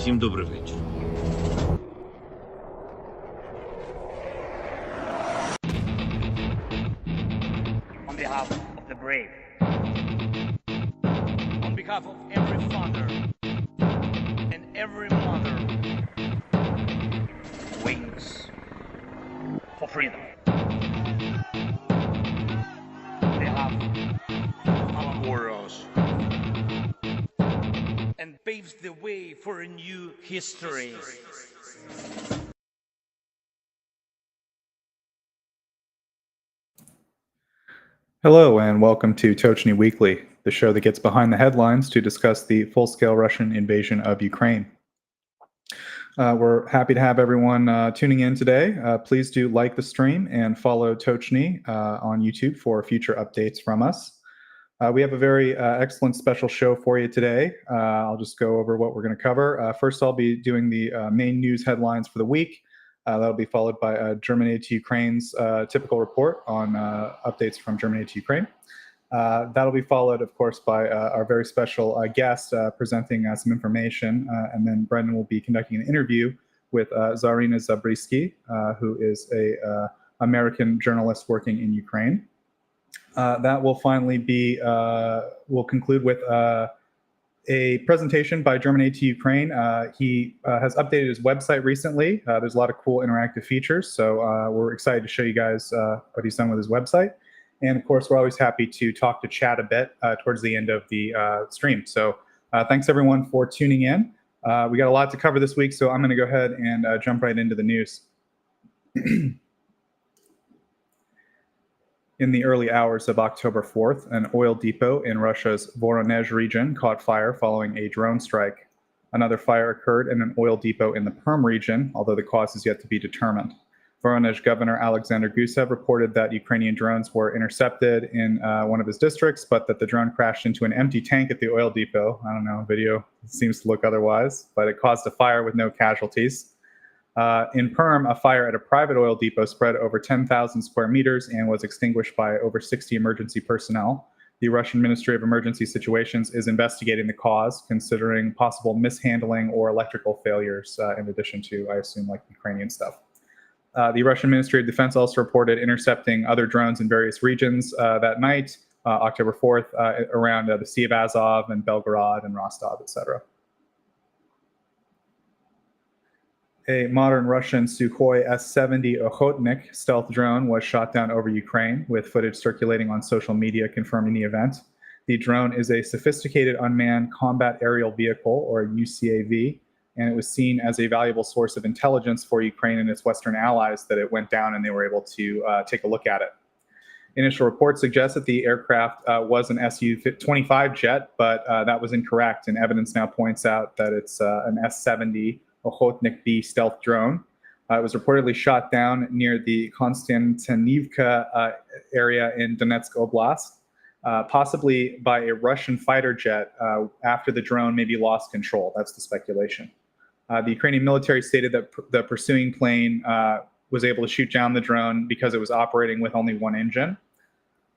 Всім добрий вечір. On behalf of the brave, on behalf of every father and every mother, wings for freedom. On behalf of our warriors, and paves the way for a new history. Hello and welcome to Tochnyi Weekly, the show that gets behind the headlines to discuss the full-scale Russian invasion of Ukraine. We're happy to have everyone tuning in today. Please do like the stream and follow Tochnyi on YouTube for future updates from us. We have a very excellent special show for you today. I'll just go over what we're going to cover. First, I'll be doing the main news headlines for the week. That'll be followed by Germany to Ukraine's typical report on updates from Germany to Ukraine. That'll be followed, of course, by our very special guest presenting some information. And then Brendon will be conducting an interview with Zarina Zabrisky, who is a American journalist working in Ukraine. That will finally be, we'll conclude with a presentation by Germany to Ukraine. He has updated his website recently. There's a lot of cool interactive features, so we're excited to show you guys what he's done with his website. And of course, we're always happy to talk to chat a bit towards the end of the stream. So thanks everyone for tuning in. We got a lot to cover this week, so I'm going to go ahead and jump right into the news. In the early hours of October 4th, an oil depot in Russia's Voronezh region caught fire following a drone strike. Another fire occurred in an oil depot in the Perm region, although the cause is yet to be determined. Voronezh Governor Alexander Gusev reported that Ukrainian drones were intercepted in one of his districts, but that the drone crashed into an empty tank at the oil depot. I don't know, video seems to look otherwise, but it caused a fire with no casualties. In Perm, a fire at a private oil depot spread over 10,000 square meters and was extinguished by over 60 emergency personnel. The Russian Ministry of Emergency Situations is investigating the cause, considering possible mishandling or electrical failures, in addition to, I assume, like Ukrainian stuff. The Russian Ministry of Defense also reported intercepting other drones in various regions that night, October 4th, around the Sea of Azov and Belgorod and Rostov, etc. A modern Russian Sukhoi S-70 Okhotnik stealth drone was shot down over Ukraine, with footage circulating on social media confirming the event. The drone is a sophisticated unmanned combat aerial vehicle, or UCAV, and it was seen as a valuable source of intelligence for Ukraine and its Western allies that it went down and they were able to take a look at it. Initial reports suggest that the aircraft was an Su-25 jet, but that was incorrect, and evidence now points out that it's an S-70 Okhotnik B stealth drone. It was reportedly shot down near the Konstantinivka area in Donetsk Oblast, possibly by a Russian fighter jet after the drone maybe lost control. That's the speculation. The Ukrainian military stated that the pursuing plane was able to shoot down the drone because it was operating with only one engine.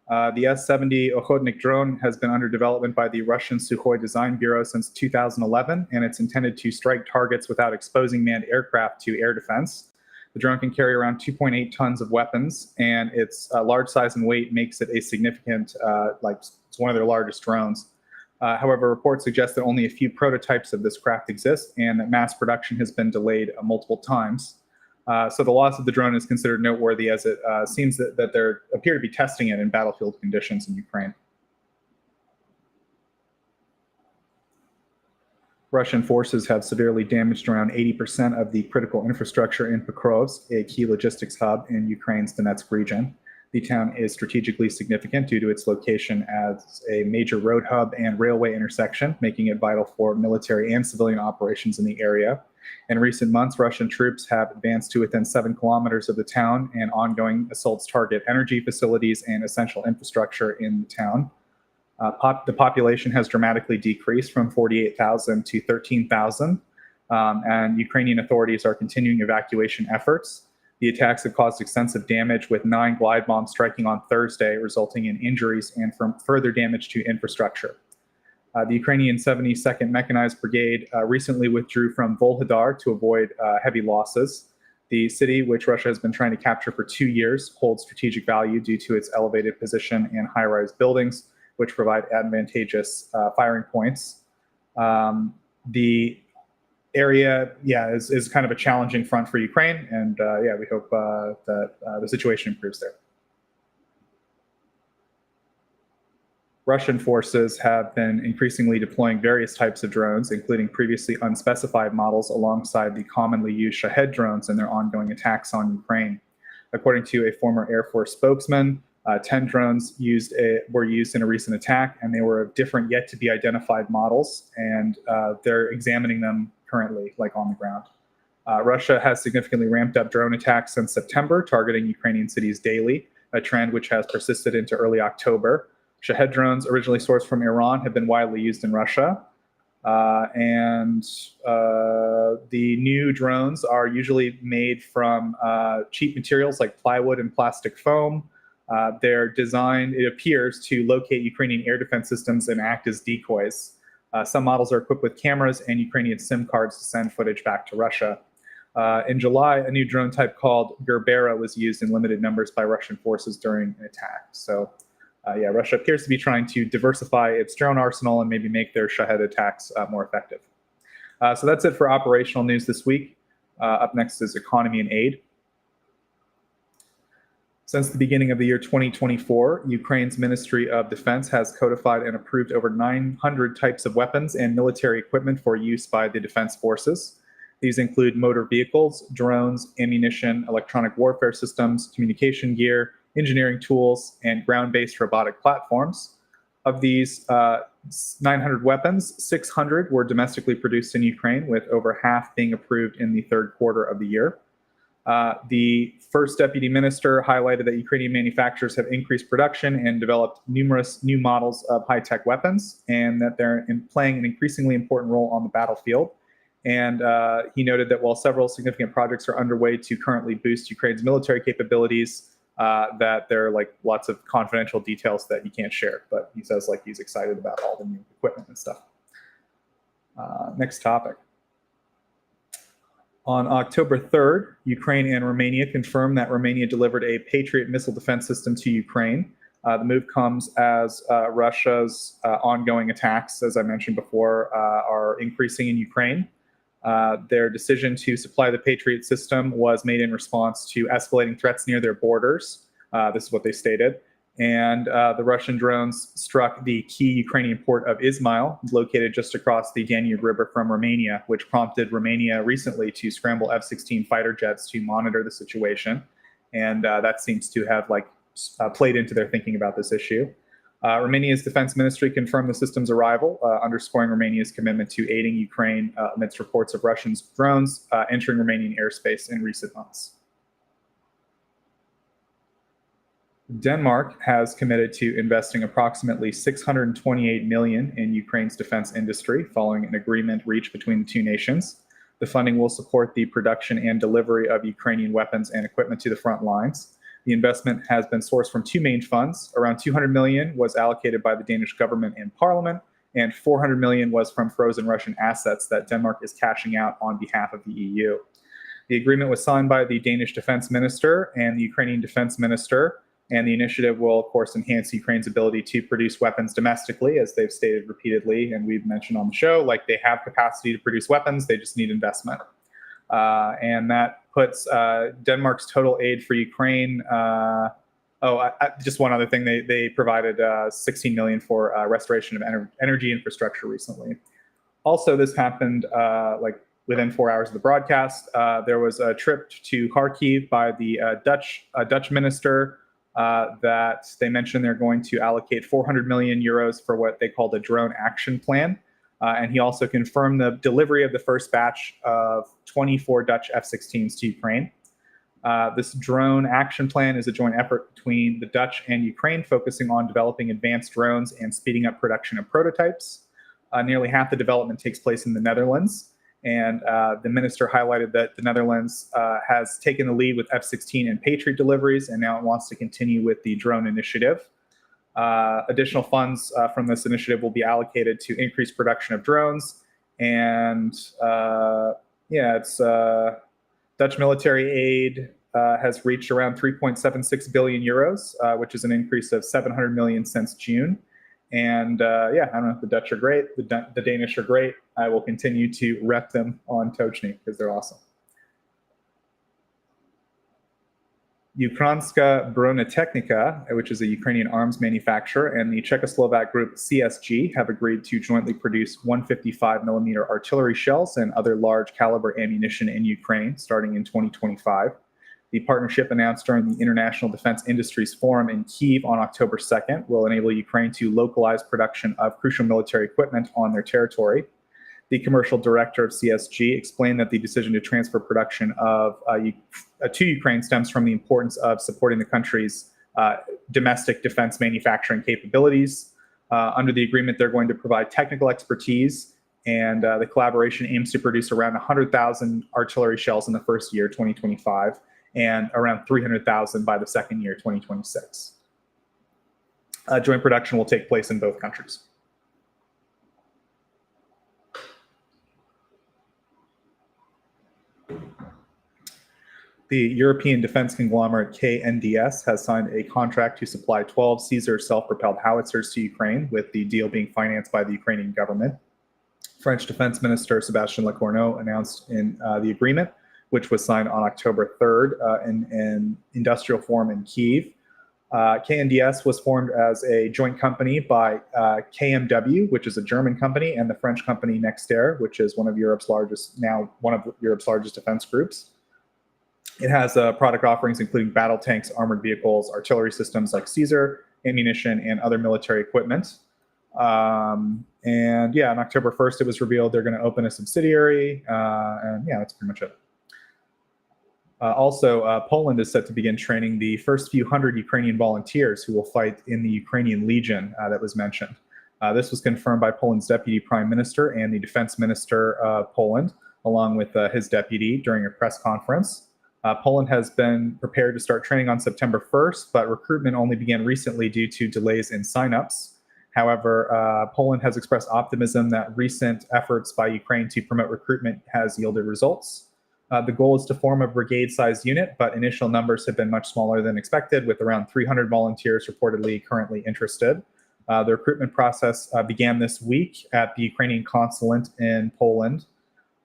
The S-70 Okhotnik drone has been under development by the Russian Sukhoi Design Bureau since 2011, and it's intended to strike targets without exposing manned aircraft to air defense. The drone can carry around 2.8 tons of weapons, and its large size and weight makes it a significant, it's one of their largest drones. However, reports suggest that only a few prototypes of this craft exist, and that mass production has been delayed multiple times. So the loss of the drone is considered noteworthy, as it seems that they appear to be testing it in battlefield conditions in Ukraine. Russian forces have severely damaged around 80% of the critical infrastructure in Pokrovsk, a key logistics hub in Ukraine's Donetsk region. The town is strategically significant due to its location as a major road hub and railway intersection, making it vital for military and civilian operations in the area. In recent months, Russian troops have advanced to within 7 kilometers of the town, and ongoing assaults target energy facilities and essential infrastructure in the town. The population has dramatically decreased from 48,000 to 13,000, and Ukrainian authorities are continuing evacuation efforts. The attacks have caused extensive damage, with 9 glide bombs striking on Thursday, resulting in injuries and further damage to infrastructure. The Ukrainian 72nd Mechanized Brigade recently withdrew from Volhedar to avoid heavy losses. The city, which Russia has been trying to capture for 2 years, holds strategic value due to its elevated position and high-rise buildings, which provide advantageous firing points. The area, is kind of a challenging front for Ukraine, and we hope that the situation improves there. Russian forces have been increasingly deploying various types of drones, including previously unspecified models, alongside the commonly used Shahed drones in their ongoing attacks on Ukraine. According to a former Air Force spokesman, 10 drones were used in a recent attack, and they were of different yet-to-be-identified models, and they're examining them currently, on the ground. Russia has significantly ramped up drone attacks since September, targeting Ukrainian cities daily, a trend which has persisted into early October. Shahed drones, originally sourced from Iran, have been widely used in Russia. The new drones are usually made from cheap materials like plywood and plastic foam. They're designed, it appears, to locate Ukrainian air defense systems and act as decoys. Some models are equipped with cameras and Ukrainian SIM cards to send footage back to Russia. In July, a new drone type called Gerbera was used in limited numbers by Russian forces during an attack. So, Russia appears to be trying to diversify its drone arsenal and maybe make their Shahed attacks more effective. So that's it for operational news this week. Up next is economy and aid. Since the beginning of the year 2024, Ukraine's Ministry of Defense has codified and approved over 900 types of weapons and military equipment for use by the defense forces. These include motor vehicles, drones, ammunition, electronic warfare systems, communication gear, engineering tools, and ground-based robotic platforms. Of these 900 weapons, 600 were domestically produced in Ukraine, with over half being approved in the third quarter of the year. The first deputy minister highlighted that Ukrainian manufacturers have increased production and developed numerous new models of high-tech weapons, and that they're playing an increasingly important role on the battlefield. And he noted that while several significant projects are underway to currently boost Ukraine's military capabilities, that there are lots of confidential details that he can't share, but he says he's excited about all the new equipment and stuff. Next topic. On October 3rd, Ukraine and Romania confirmed that Romania delivered a Patriot missile defense system to Ukraine. The move comes as Russia's ongoing attacks, as I mentioned before, are increasing in Ukraine. Their decision to supply the Patriot system was made in response to escalating threats near their borders. This is what they stated. And the Russian drones struck the key Ukrainian port of Izmail, located just across the Danube River from Romania, which prompted Romania recently to scramble F-16 fighter jets to monitor the situation. And that seems to have played into their thinking about this issue. Romania's defense ministry confirmed the system's arrival, underscoring Romania's commitment to aiding Ukraine amidst reports of Russian drones entering Romanian airspace in recent months. Denmark has committed to investing approximately $628 million in Ukraine's defense industry, following an agreement reached between the two nations. The funding will support the production and delivery of Ukrainian weapons and equipment to the front lines. The investment has been sourced from two main funds. Around $200 million was allocated by the Danish government and parliament, and $400 million was from frozen Russian assets that Denmark is cashing out on behalf of the EU. The agreement was signed by the Danish defense minister and the Ukrainian defense minister, and the initiative will, of course, enhance Ukraine's ability to produce weapons domestically, as they've stated repeatedly, and we've mentioned on the show, they have capacity to produce weapons, they just need investment. And that puts Denmark's total aid for Ukraine. Just one other thing, they provided $16 million for restoration of energy infrastructure recently. Also, this happened within 4 hours of the broadcast. There was a trip to Kharkiv by the Dutch minister that they mentioned they're going to allocate 400 million euros for what they called a drone action plan. And he also confirmed the delivery of the first batch of 24 Dutch F-16s to Ukraine. This drone action plan is a joint effort between the Dutch and Ukraine, focusing on developing advanced drones and speeding up production of prototypes. Nearly half the development takes place in the Netherlands. And the minister highlighted that the Netherlands has taken the lead with F-16 and Patriot deliveries, and now it wants to continue with the drone initiative. Additional funds from this initiative will be allocated to increase production of drones. And it's Dutch military aid has reached around 3.76 billion euros, which is an increase of 700 million since June. And I don't know, the Dutch are great. The Danish are great. I will continue to rep them on Tochnyi because they're awesome. Ukrainska Bronetechnika, which is a Ukrainian arms manufacturer, and the Czechoslovak group CSG have agreed to jointly produce 155mm artillery shells and other large caliber ammunition in Ukraine starting in 2025. The partnership announced during the International Defense Industries Forum in Kyiv on October 2nd will enable Ukraine to localize production of crucial military equipment on their territory. The commercial director of CSG explained that the decision to transfer production to Ukraine stems from the importance of supporting the country's domestic defense manufacturing capabilities. Under the agreement, they're going to provide technical expertise, and the collaboration aims to produce around 100,000 artillery shells in the first year, 2025, and around 300,000 by the second year, 2026. Joint production will take place in both countries. The European defense conglomerate KNDS has signed a contract to supply 12 Caesar self-propelled howitzers to Ukraine, with the deal being financed by the Ukrainian government. French Defense Minister Sébastien Lecornu announced in the agreement, which was signed on October 3rd in an industrial forum in Kyiv. KNDS was formed as a joint company by KMW, which is a German company, and the French company Nexter, which is one of Europe's largest defense groups. It has product offerings including battle tanks, armored vehicles, artillery systems like Caesar, ammunition, and other military equipment. On October 1st, it was revealed they're going to open a subsidiary, that's pretty much it. Poland is set to begin training the first few hundred Ukrainian volunteers who will fight in the Ukrainian Legion that was mentioned. This was confirmed by Poland's Deputy Prime Minister and the Defense Minister of Poland, along with his deputy, during a press conference. Poland has been prepared to start training on September 1st, but recruitment only began recently due to delays in signups. However, Poland has expressed optimism that recent efforts by Ukraine to promote recruitment has yielded results. The goal is to form a brigade-sized unit, but initial numbers have been much smaller than expected, with around 300 volunteers reportedly currently interested. The recruitment process began this week at the Ukrainian consulate in Poland.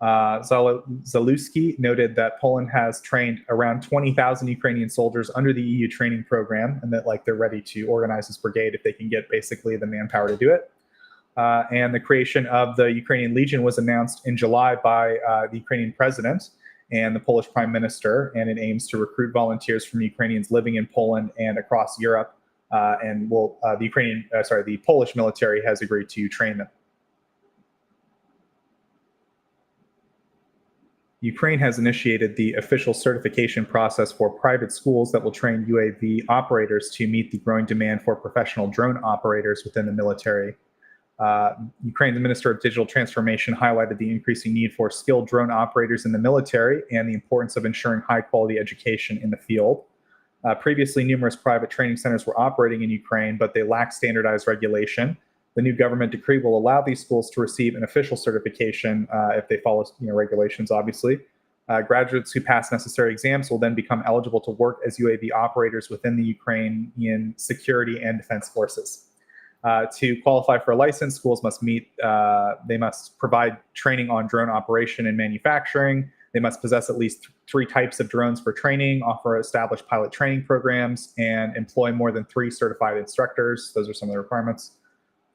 Zaluski noted that Poland has trained around 20,000 Ukrainian soldiers under the EU training program, and that they're ready to organize this brigade if they can get basically the manpower to do it. And the creation of the Ukrainian Legion was announced in July by the Ukrainian president and the Polish prime minister, and it aims to recruit volunteers from Ukrainians living in Poland and across Europe. The Polish military has agreed to train them. Ukraine has initiated the official certification process for private schools that will train UAV operators to meet the growing demand for professional drone operators within the military. Ukraine's Minister of Digital Transformation highlighted the increasing need for skilled drone operators in the military and the importance of ensuring high-quality education in the field. Previously, numerous private training centers were operating in Ukraine, but they lack standardized regulation. The new government decree will allow these schools to receive an official certification if they follow regulations, obviously. Graduates who pass necessary exams will then become eligible to work as UAV operators within the Ukrainian security and defense forces. To qualify for a license, schools must they must provide training on drone operation and manufacturing. They must possess at least 3 types of drones for training, offer established pilot training programs, and employ more than 3 certified instructors. Those are some of the requirements.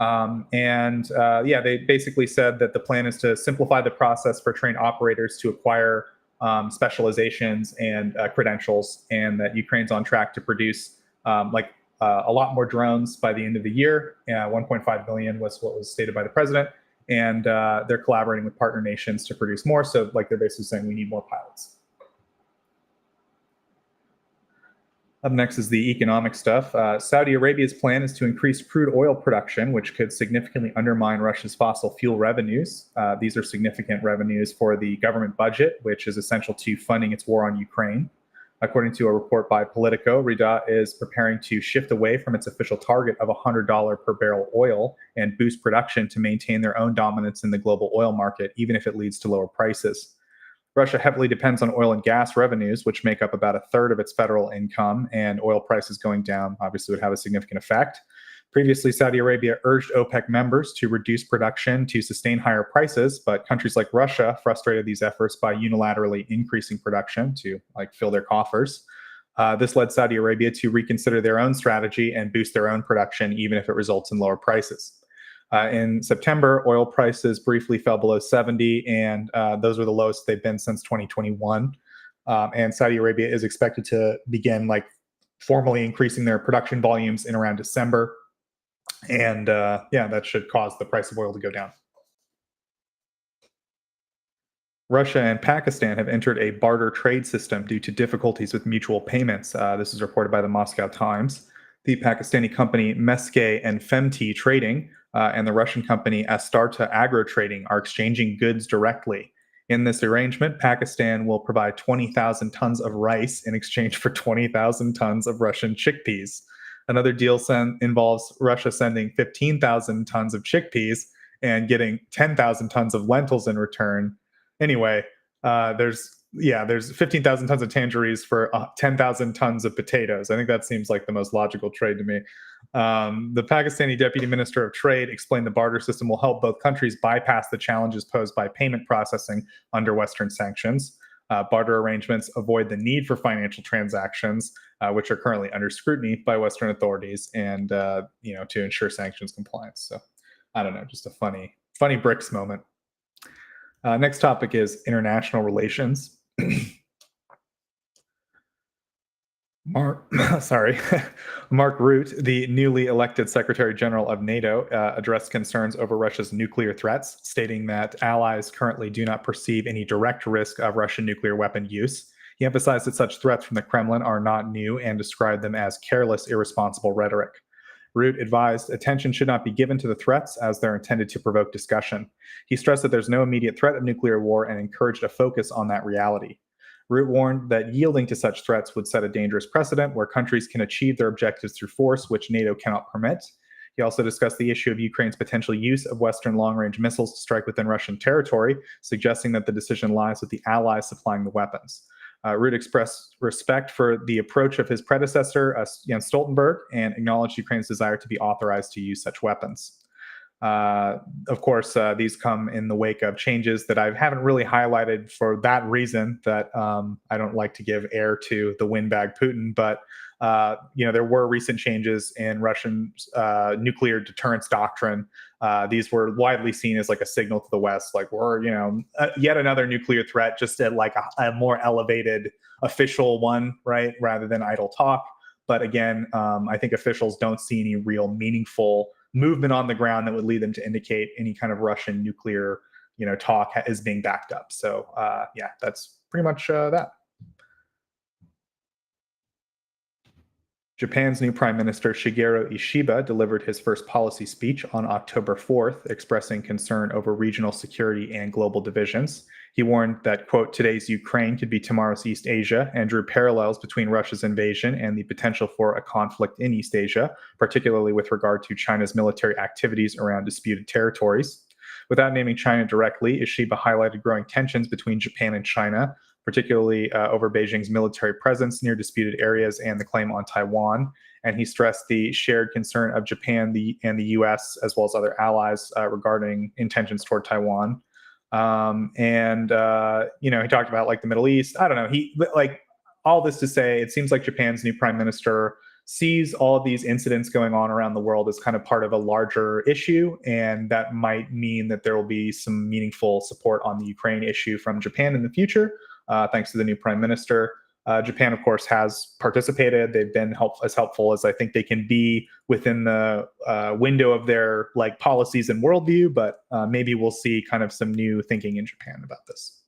They basically said that the plan is to simplify the process for trained operators to acquire specializations and credentials, and that Ukraine's on track to produce a lot more drones by the end of the year. 1.5 million was what was stated by the president, and they're collaborating with partner nations to produce more. So they're basically saying we need more pilots. Up next is the economic stuff. Saudi Arabia's plan is to increase crude oil production, which could significantly undermine Russia's fossil fuel revenues. These are significant revenues for the government budget, which is essential to funding its war on Ukraine. According to a report by Politico, Rida is preparing to shift away from its official target of $100 per barrel oil and boost production to maintain their own dominance in the global oil market, even if it leads to lower prices. Russia heavily depends on oil and gas revenues, which make up about a third of its federal income, and oil prices going down obviously would have a significant effect. Previously, Saudi Arabia urged OPEC members to reduce production to sustain higher prices, but countries like Russia frustrated these efforts by unilaterally increasing production to fill their coffers. This led Saudi Arabia to reconsider their own strategy and boost their own production, even if it results in lower prices. In September, oil prices briefly fell below 70, and those were the lowest they've been since 2021. And Saudi Arabia is expected to begin formally increasing their production volumes in around December. And that should cause the price of oil to go down. Russia and Pakistan have entered a barter trade system due to difficulties with mutual payments. This is reported by the Moscow Times. The Pakistani company Meske and Femti Trading and the Russian company Astarta Agro Trading are exchanging goods directly. In this arrangement, Pakistan will provide 20,000 tons of rice in exchange for 20,000 tons of Russian chickpeas. Another deal involves Russia sending 15,000 tons of chickpeas and getting 10,000 tons of lentils in return. Anyway, there's 15,000 tons of tangerines for 10,000 tons of potatoes. I think that seems like the most logical trade to me. The Pakistani Deputy Minister of Trade explained the barter system will help both countries bypass the challenges posed by payment processing under Western sanctions. Barter arrangements avoid the need for financial transactions, which are currently under scrutiny by Western authorities, and to ensure sanctions compliance. So, I don't know, just a funny BRICS moment. Next topic is international relations. Mark Rutte, the newly elected Secretary General of NATO, addressed concerns over Russia's nuclear threats, stating that allies currently do not perceive any direct risk of Russian nuclear weapon use. He emphasized that such threats from the Kremlin are not new and described them as careless, irresponsible rhetoric. Rutte advised attention should not be given to the threats as they're intended to provoke discussion. He stressed that there's no immediate threat of nuclear war and encouraged a focus on that reality. Rutte warned that yielding to such threats would set a dangerous precedent where countries can achieve their objectives through force, which NATO cannot permit. He also discussed the issue of Ukraine's potential use of Western long-range missiles to strike within Russian territory, suggesting that the decision lies with the allies supplying the weapons. Rutte expressed respect for the approach of his predecessor, Jens Stoltenberg, and acknowledged Ukraine's desire to be authorized to use such weapons. Of course, these come in the wake of changes that I haven't really highlighted for that reason, that I don't like to give air to the windbag Putin, but there were recent changes in Russian nuclear deterrence doctrine. These were widely seen as a signal to the West, we're yet another nuclear threat, just at a more elevated official one, right, rather than idle talk. But again, I think officials don't see any real meaningful movement on the ground that would lead them to indicate any kind of Russian nuclear, talk is being backed up. So that's pretty much that. Japan's new Prime Minister Shigeru Ishiba delivered his first policy speech on October 4th, expressing concern over regional security and global divisions. He warned that, quote, today's Ukraine could be tomorrow's East Asia, and drew parallels between Russia's invasion and the potential for a conflict in East Asia, particularly with regard to China's military activities around disputed territories. Without naming China directly, Ishiba highlighted growing tensions between Japan and China, particularly over Beijing's military presence near disputed areas and the claim on Taiwan. And he stressed the shared concern of Japan and the U.S., as well as other allies, regarding intentions toward Taiwan. He talked about the Middle East. I don't know. All this to say, it seems like Japan's new prime minister sees all of these incidents going on around the world as kind of part of a larger issue, and that might mean that there will be some meaningful support on the Ukraine issue from Japan in the future, thanks to the new prime minister. Japan, of course, has participated. They've been as helpful as I think they can be within the window of their policies and worldview, but maybe we'll see kind of some new thinking in Japan about this.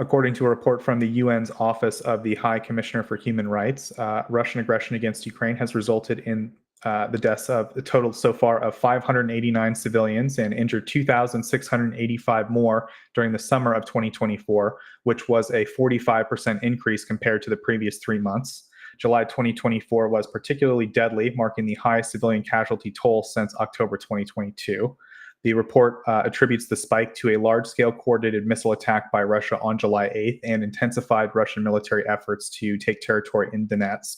According to a report from the UN's Office of the High Commissioner for Human Rights, Russian aggression against Ukraine has resulted in the deaths of the total so far of 589 civilians and injured 2,685 more during the summer of 2024, which was a 45% increase compared to the previous 3 months. July 2024 was particularly deadly, marking the highest civilian casualty toll since October 2022. The report attributes the spike to a large-scale coordinated missile attack by Russia on July 8th and intensified Russian military efforts to take territory in Donetsk.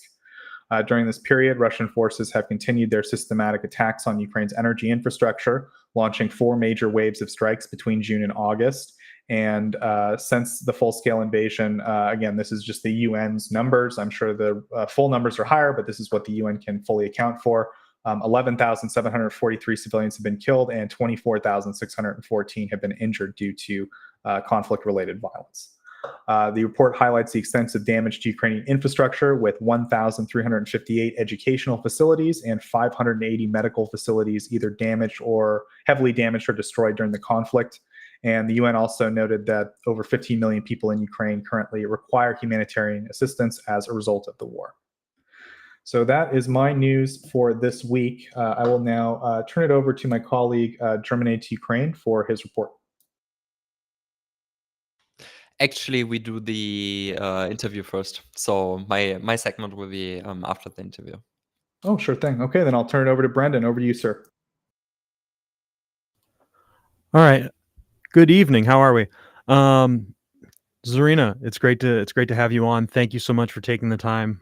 During this period, Russian forces have continued their systematic attacks on Ukraine's energy infrastructure, launching 4 major waves of strikes between June and August. And since the full-scale invasion, again, this is just the UN's numbers. I'm sure the full numbers are higher, but this is what the UN can fully account for. 11,743 civilians have been killed and 24,614 have been injured due to conflict-related violence. The report highlights the extensive damage to Ukrainian infrastructure with 1,358 educational facilities and 580 medical facilities either damaged or heavily damaged or destroyed during the conflict. And the UN also noted that over 15 million people in Ukraine currently require humanitarian assistance as a result of the war. So that is my news for this week. I will now turn it over to my colleague, Germinate to Ukraine, for his report. Actually, we do the interview first. So my segment will be after the interview. Oh, sure thing. Okay, then I'll turn it over to Brendon. Over to you, sir. All right. Good evening. How are we? Zarina, it's great to have you on. Thank you so much for taking the time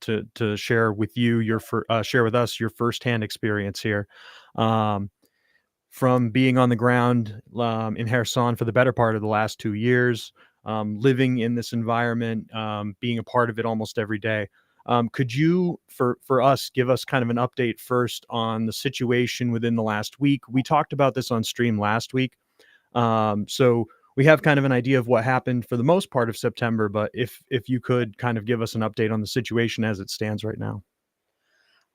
to share with you share with us your firsthand experience here. From being on the ground in Kherson for the better part of the last 2 years, living in this environment, being a part of it almost every day. Could you, for us, give us kind of an update first on the situation within the last week? We talked about this on stream last week. So we have kind of an idea of what happened for the most part of September, but if you could kind of give us an update on the situation as it stands right now.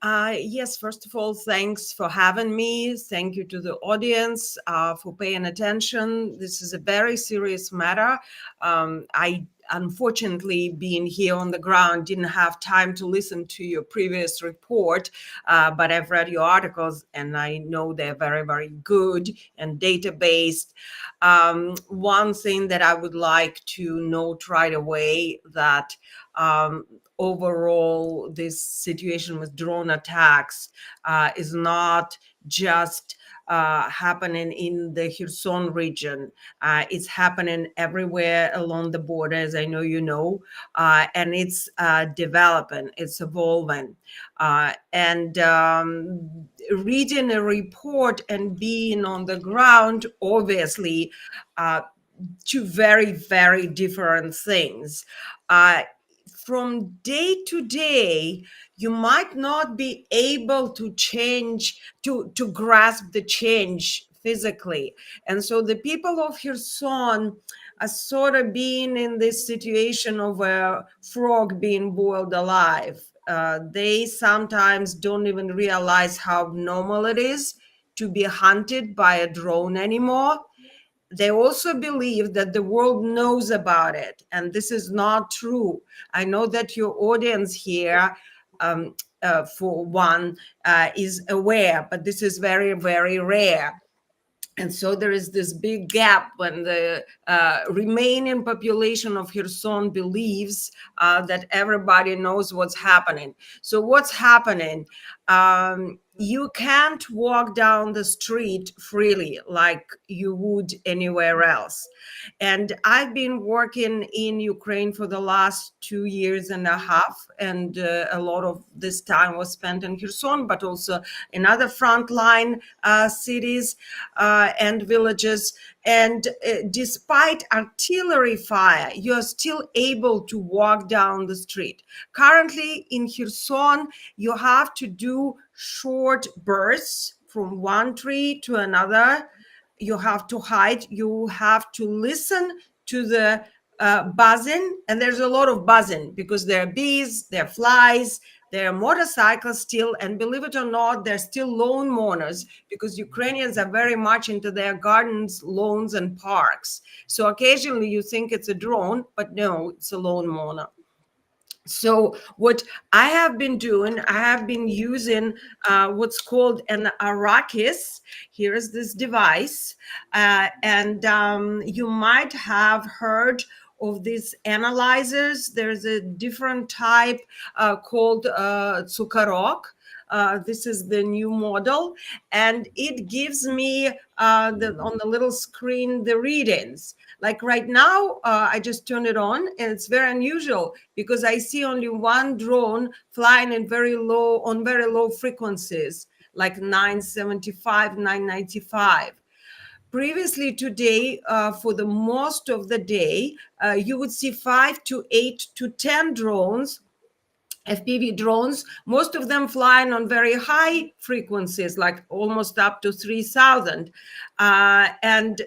Yes, first of all, thanks for having me. Thank you to the audience for paying attention. This is a very serious matter. I unfortunately, being here on the ground, didn't have time to listen to your previous report, but I've read your articles and I know they're very, very good and data-based. One thing that I would like to note right away that overall, this situation with drone attacks is not just happening in the Kherson region. It's happening everywhere along the border, as I know you know, and it's developing, it's evolving. And reading a report and being on the ground, obviously, two very, very different things. From day to day, you might not be able to change, to grasp the change physically. And so the people of Kherson are sort of being in this situation of a frog being boiled alive. They sometimes don't even realize how normal it is to be hunted by a drone anymore. They also believe that the world knows about it, and this is not true. I know that your audience here, for one, is aware, but this is very, very rare. And so there is this big gap when the remaining population of Kherson believes that everybody knows what's happening. So what's happening? You can't walk down the street freely like you would anywhere else. And I've been working in Ukraine for the last 2.5 years, and a lot of this time was spent in Kherson, but also in other frontline cities and villages. And despite artillery fire, you're still able to walk down the street. Currently in Kherson, you have to do short bursts from one tree to another. You have to hide. You have to listen to the buzzing. And there's a lot of buzzing because there are bees, there are flies, there are motorcycles still. And believe it or not, they're still lawn mourners because Ukrainians are very much into their gardens, lawns, and parks. So occasionally you think it's a drone, but no, it's a lawn mourner. So what I have been doing, I have been using what's called an Arrakis. Here is this device, and you might have heard of these analyzers. There's a different type called Sukarok. This is the new model, and it gives me on the little screen the readings. Like right now, I just turned it on, and it's very unusual because I see only one drone flying in very low frequencies, like 975, 995. Previously today, for the most of the day, you would see 5 to 8 to 10 drones, FPV drones, most of them flying on very high frequencies, like almost up to 3,000. And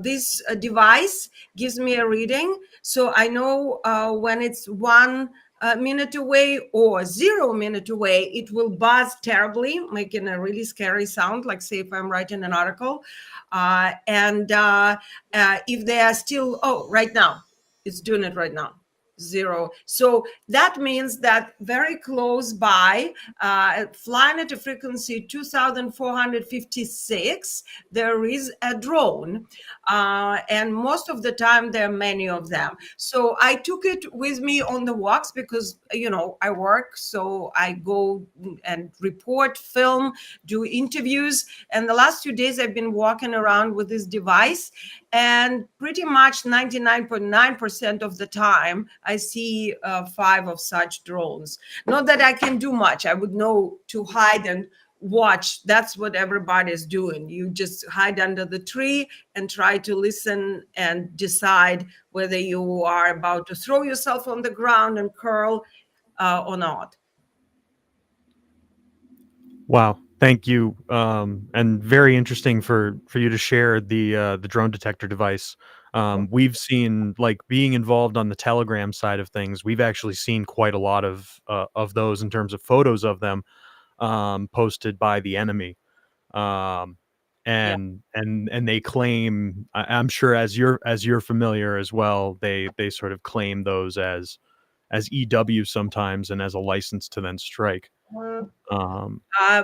this device gives me a reading. So I know when it's 1 minute away or 0 minute away, it will buzz terribly, making a really scary sound, like say if I'm writing an article. And if they are still, oh, right now, it's doing it right now. 0. So that means that very close by, flying at a frequency 2,456, there is a drone. And most of the time, there are many of them. So I took it with me on the walks because, I work. So I go and report, film, do interviews. And the last 2 days, I've been walking around with this device. And pretty much 99.9% of the time, I see 5 of such drones. Not that I can do much. I would know to hide and watch. That's what everybody's doing. You just hide under the tree and try to listen and decide whether you are about to throw yourself on the ground and curl or not. Wow, thank you, and very interesting for you to share the drone detector device. We've seen, like, being involved on the Telegram side of things. We've actually seen quite a lot of those in terms of photos of them posted by the enemy, um, Yeah. and they claim. I'm sure, as you're familiar as well, they sort of claim those as EW sometimes and as a license to then strike. Um,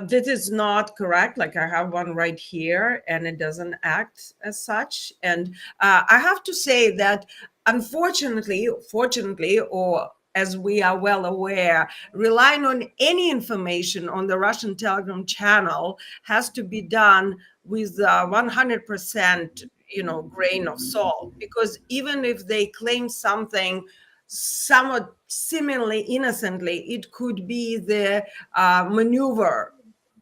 This is not correct. Like I have one right here and it doesn't act as such. And I have to say that fortunately, or as we are well aware, relying on any information on the Russian Telegram channel has to be done with 100%, grain of salt, because even if they claim something somewhat seemingly innocently, it could be the maneuver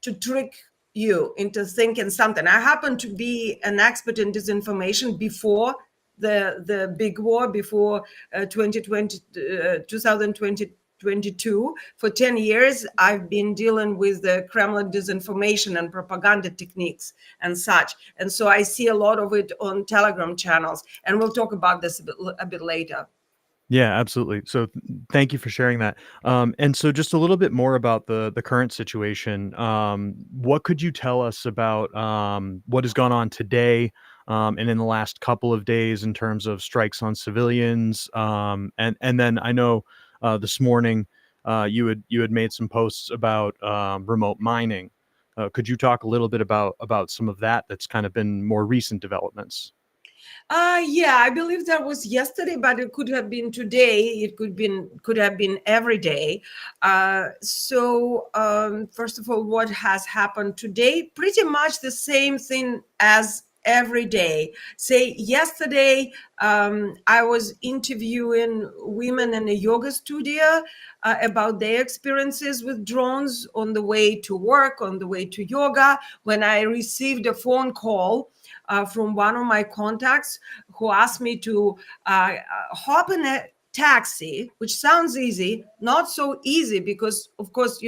to trick you into thinking something. I happen to be an expert in disinformation before the big war, before 2022. For 10 years, I've been dealing with the Kremlin disinformation and propaganda techniques and such. And so I see a lot of it on Telegram channels. And we'll talk about this a bit later. Yeah, absolutely. So thank you for sharing that. And so just a little bit more about the current situation. What could you tell us about what has gone on today and in the last couple of days in terms of strikes on civilians? And then I know this morning you had made some posts about remote mining. Could you talk a little bit about some of that that's kind of been more recent developments? Yeah, I believe that was yesterday, but it could have been today. It could have been every day. First of all, what has happened today? Pretty much the same thing as every day. Say yesterday, I was interviewing women in a yoga studio about their experiences with drones on the way to work, on the way to yoga, when I received a phone call from one of my contacts who asked me to hop in a taxi, which sounds easy, not so easy because, of course,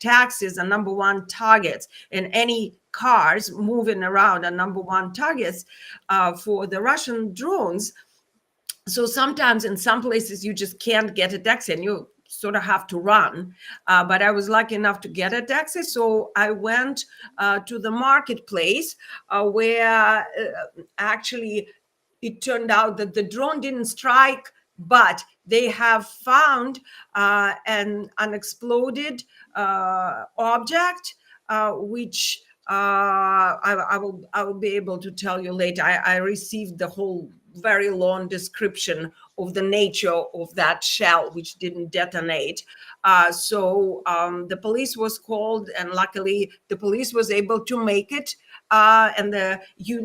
taxis are number one targets, and any cars moving around are number one targets for the Russian drones. So sometimes in some places you just can't get a taxi and you sort of have to run. But I was lucky enough to get a taxi. So I went to the marketplace where actually it turned out that the drone didn't strike, but they have found an unexploded object, which I will be able to tell you later. I received the whole very long description of the nature of that shell, which didn't detonate. So the police was called, and luckily the police was able to make it, and the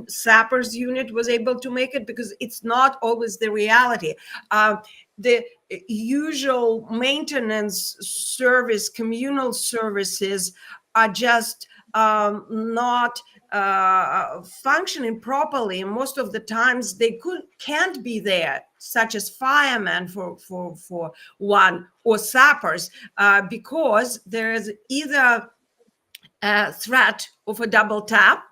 sappers unit was able to make it, because it's not always the reality. The usual maintenance service, communal services, are just not functioning properly. Most of the times they can't be there, such as firemen for one, or sappers, because there is either a threat of a double tap,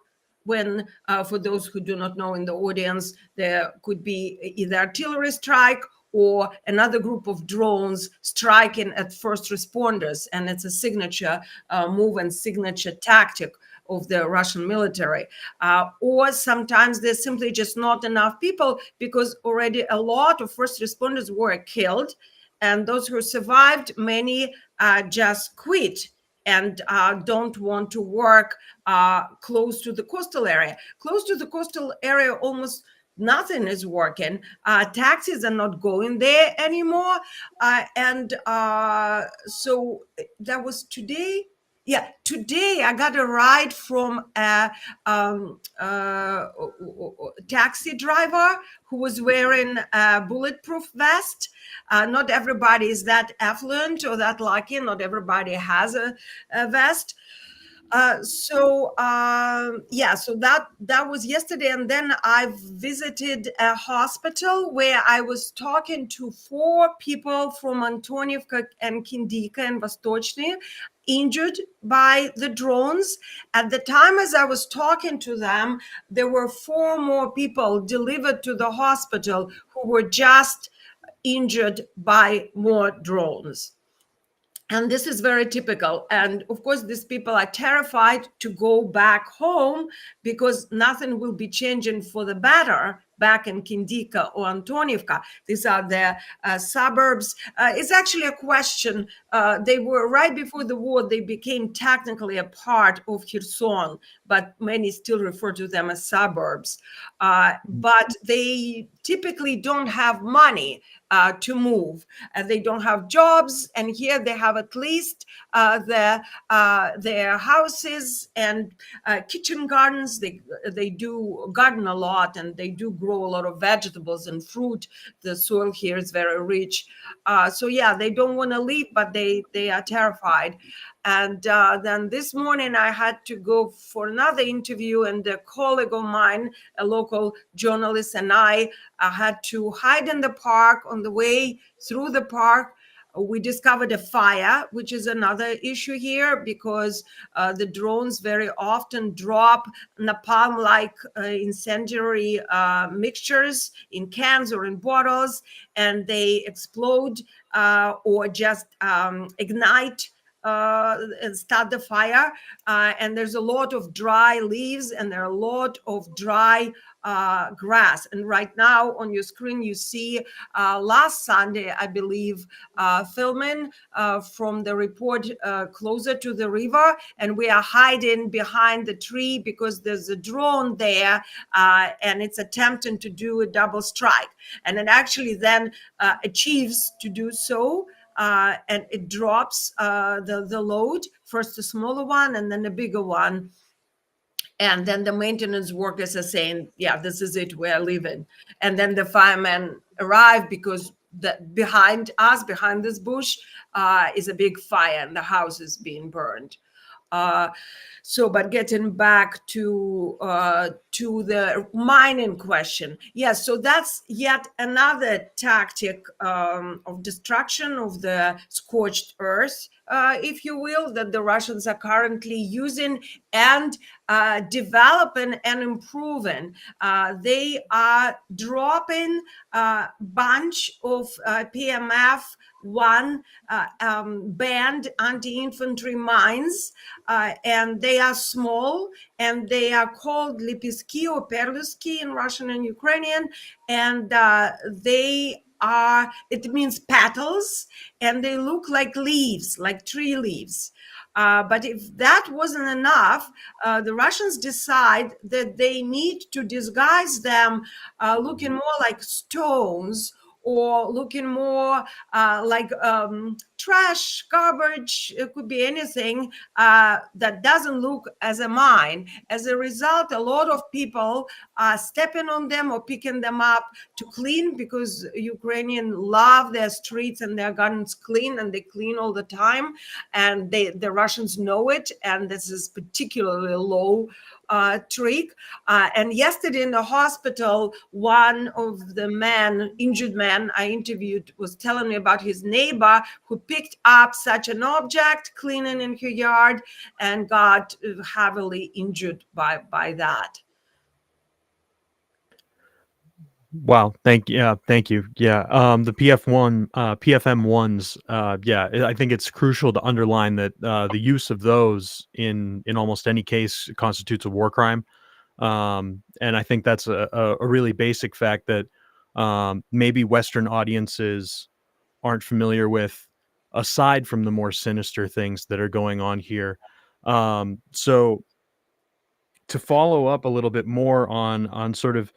when for those who do not know in the audience, there could be either artillery strike or another group of drones striking at first responders, and it's a signature move and signature tactic of the Russian military. Or sometimes there's simply just not enough people, because already a lot of first responders were killed, and those who survived, many just quit and don't want to work close to the coastal area. Close to the coastal area, almost nothing is working. Taxis are not going there anymore. And so that was today. Yeah, today I got a ride from a taxi driver who was wearing a bulletproof vest. Not everybody is that affluent or that lucky. Not everybody has a vest. So that was yesterday, and then I visited a hospital where I was talking to 4 people from Antoniivka and Kindika and Vostochny, injured by the drones. At the time as I was talking to them, there were 4 more people delivered to the hospital who were just injured by more drones. And this is very typical. And of course, these people are terrified to go back home, because nothing will be changing for the better back in Kindika or Antoniivka. These are the suburbs. It's actually a question. They were, right before the war, they became technically a part of Kherson, but many still refer to them as suburbs. But they typically don't have money to move. They don't have jobs, and here they have at least their houses and kitchen gardens. They do garden a lot, and they do grow a lot of vegetables and fruit. The soil here is very rich. So yeah, they don't want to leave, but they are terrified. And then this morning I had to go for another interview, and a colleague of mine, a local journalist, and I had to hide in the park. On the way through the park, we discovered a fire, which is another issue here, because the drones very often drop napalm-like incendiary mixtures in cans or in bottles, and they explode or just ignite and start the fire. And there's a lot of dry leaves, and there are a lot of dry grass. And right now on your screen, you see last Sunday, I believe, filming from the report closer to the river. And we are hiding behind the tree because there's a drone there, and it's attempting to do a double strike. And it actually then achieves to do so. And it drops the load, first a smaller one and then a bigger one. And then the maintenance workers are saying, yeah, this is it, we're leaving. And then the firemen arrive, because behind us, behind this bush, is a big fire, and the house is being burned. But getting back to the mining question, yes, so that's yet another tactic of destruction of the scorched earth, if you will, that the Russians are currently using and developing and improving. They are dropping a bunch of PMF-1 banned anti-infantry mines, and they are small, and they are called Lipitsky or Perlusky in Russian and Ukrainian, and they it means petals, and they look like leaves, like tree leaves. But if that wasn't enough, the Russians decide that they need to disguise them looking more like stones, or looking more like trash, garbage. It could be anything that doesn't look as a mine. As a result, a lot of people are stepping on them or picking them up to clean, because Ukrainians love their streets and their gardens clean, and they clean all the time. And the Russians know it, and this is particularly low trick. And yesterday in the hospital, one of the injured men I interviewed was telling me about his neighbor who picked up such an object cleaning in her yard and got heavily injured by that. Wow. Thank you. Yeah. Thank you. Yeah. The PFM ones. Yeah. I think it's crucial to underline that the use of those in almost any case constitutes a war crime. And I think that's a really basic fact that maybe Western audiences aren't familiar with, aside from the more sinister things that are going on here. So to follow up a little bit more on sort of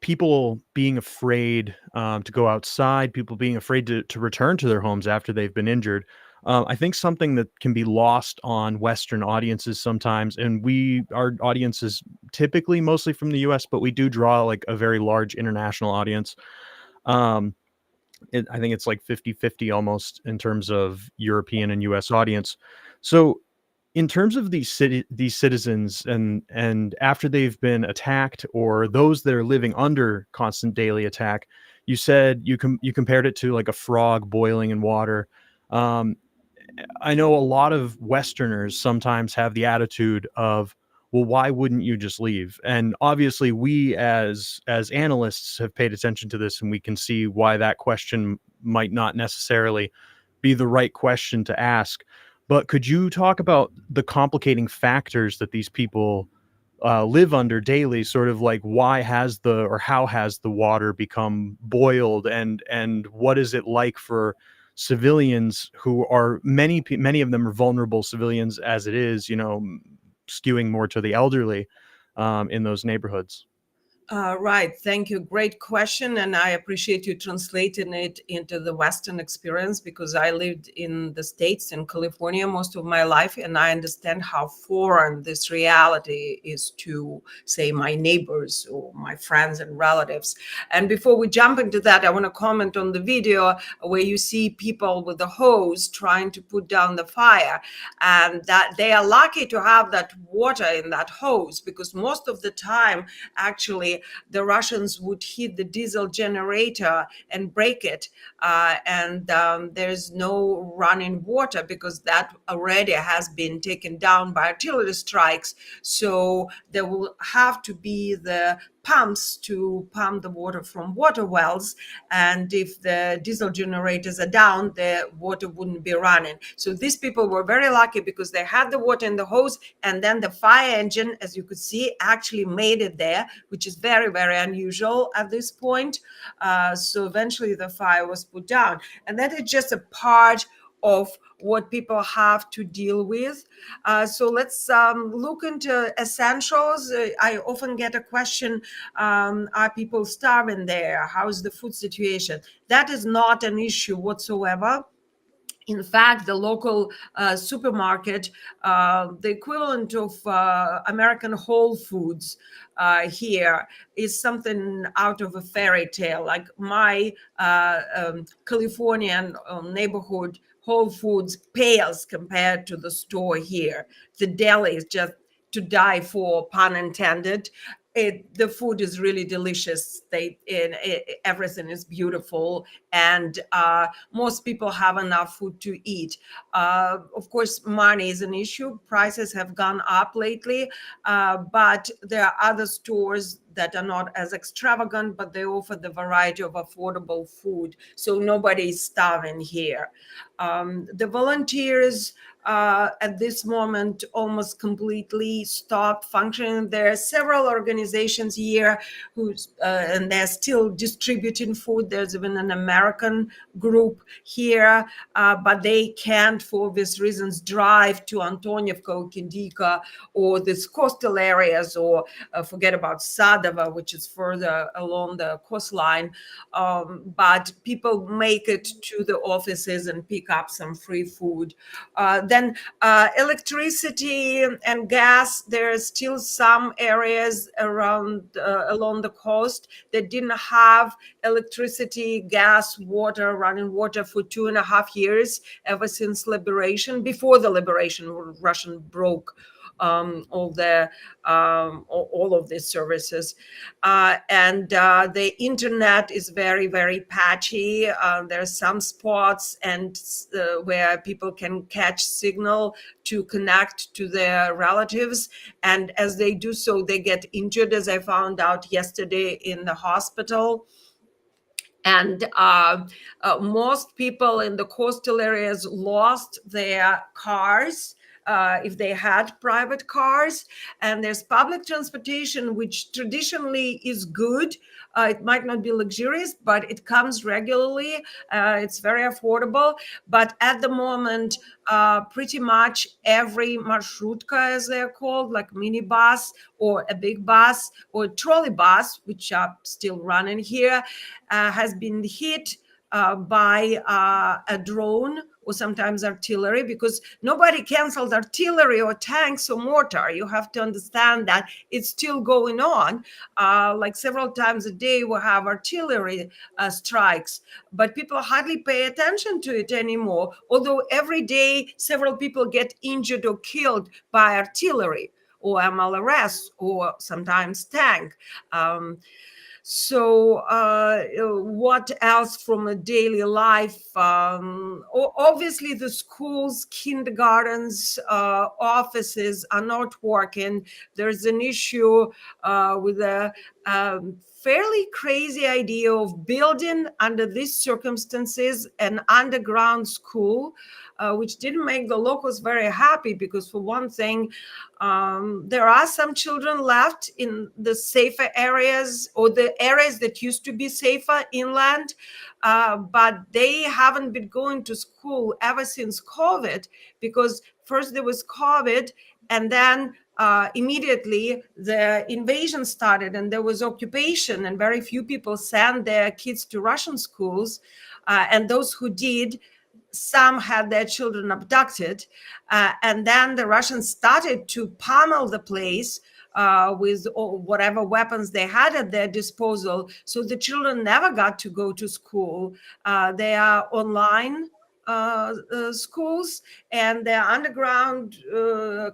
people being afraid to go outside, people being afraid to return to their homes after they've been injured. I think something that can be lost on Western audiences sometimes, and our audience is typically mostly from the US, but we do draw like a very large international audience. I think it's like 50-50 almost in terms of European and US audience. So in terms of these citizens and after they've been attacked, or those that are living under constant daily attack, you said you compared it to like a frog boiling in water. I know a lot of Westerners sometimes have the attitude of, well, why wouldn't you just leave? And obviously we as analysts have paid attention to this, and we can see why that question might not necessarily be the right question to ask. But could you talk about the complicating factors that these people live under daily? Sort of like how has the water become boiled, and what is it like for civilians who are many of them are vulnerable civilians as it is, skewing more to the elderly in those neighborhoods? Right. Thank you. Great question. And I appreciate you translating it into the Western experience, because I lived in the States, in California, most of my life. And I understand how foreign this reality is to, say, my neighbors or my friends and relatives. And before we jump into that, I want to comment on the video where you see people with a hose trying to put down the fire, and that they are lucky to have that water in that hose, because most of the time, actually, the Russians would hit the diesel generator and break it, and there's no running water, because that already has been taken down by artillery strikes. So there will have to be the pumps to pump the water from water wells, and if the diesel generators are down, the water wouldn't be running. So these people were very lucky, because they had the water in the hose, and then the fire engine, as you could see, actually made it there, which is very, very unusual at this point. So eventually the fire was put down, and that is just a part of what people have to deal with. So let's look into essentials. I often get a question, are people starving there? How's the food situation? That is not an issue whatsoever. In fact, the local supermarket, the equivalent of American Whole Foods here, is something out of a fairy tale. Like my Californian neighborhood Whole Foods pales compared to the store here. The deli is just to die for, pun intended. The food is really delicious. Everything is beautiful, and most people have enough food to eat. Of course, money is an issue. Prices have gone up lately, but there are other stores that are not as extravagant, but they offer the variety of affordable food. So nobody is starving here. The volunteers at this moment almost completely stopped functioning. There are several organizations here and they're still distributing food. There's even an American group here, but they can't, for obvious reasons, drive to Antonievka or Kindika or these coastal areas, or forget about Sadova, which is further along the coastline. But people make it to the offices and pick up some free food. Then electricity and gas, there are still some areas around along the coast that didn't have electricity, gas, water, running water for 2.5 years, ever since liberation. Before the liberation, Russian broke all of these services, and the internet is very, very patchy. There are some spots and where people can catch signal to connect to their relatives, and as they do so, they get injured, as I found out yesterday in the hospital. And most people in the coastal areas lost their cars, if they had private cars. And there's public transportation, which traditionally is good. It might not be luxurious, but it comes regularly. It's very affordable. But at the moment, pretty much every marshrutka, as they're called, like minibus or a big bus or a trolley bus, which are still running here, has been hit by a drone or sometimes artillery, because nobody canceled artillery or tanks or mortar. You have to understand that it's still going on. Like several times a day, we have artillery strikes, but people hardly pay attention to it anymore. Although every day, several people get injured or killed by artillery or MLRS or sometimes tank. So what else from a daily life? Obviously, the schools, kindergartens, offices are not working. There's an issue with a fairly crazy idea of building, under these circumstances, an underground school, which didn't make the locals very happy, because for one thing, there are some children left in the safer areas, or the areas that used to be safer inland, but they haven't been going to school ever since COVID, because first there was COVID, and then immediately the invasion started and there was occupation, and very few people sent their kids to Russian schools. And those who did, some had their children abducted. And then the Russians started to pummel the place with whatever weapons they had at their disposal. So the children never got to go to school. They are online schools, and their underground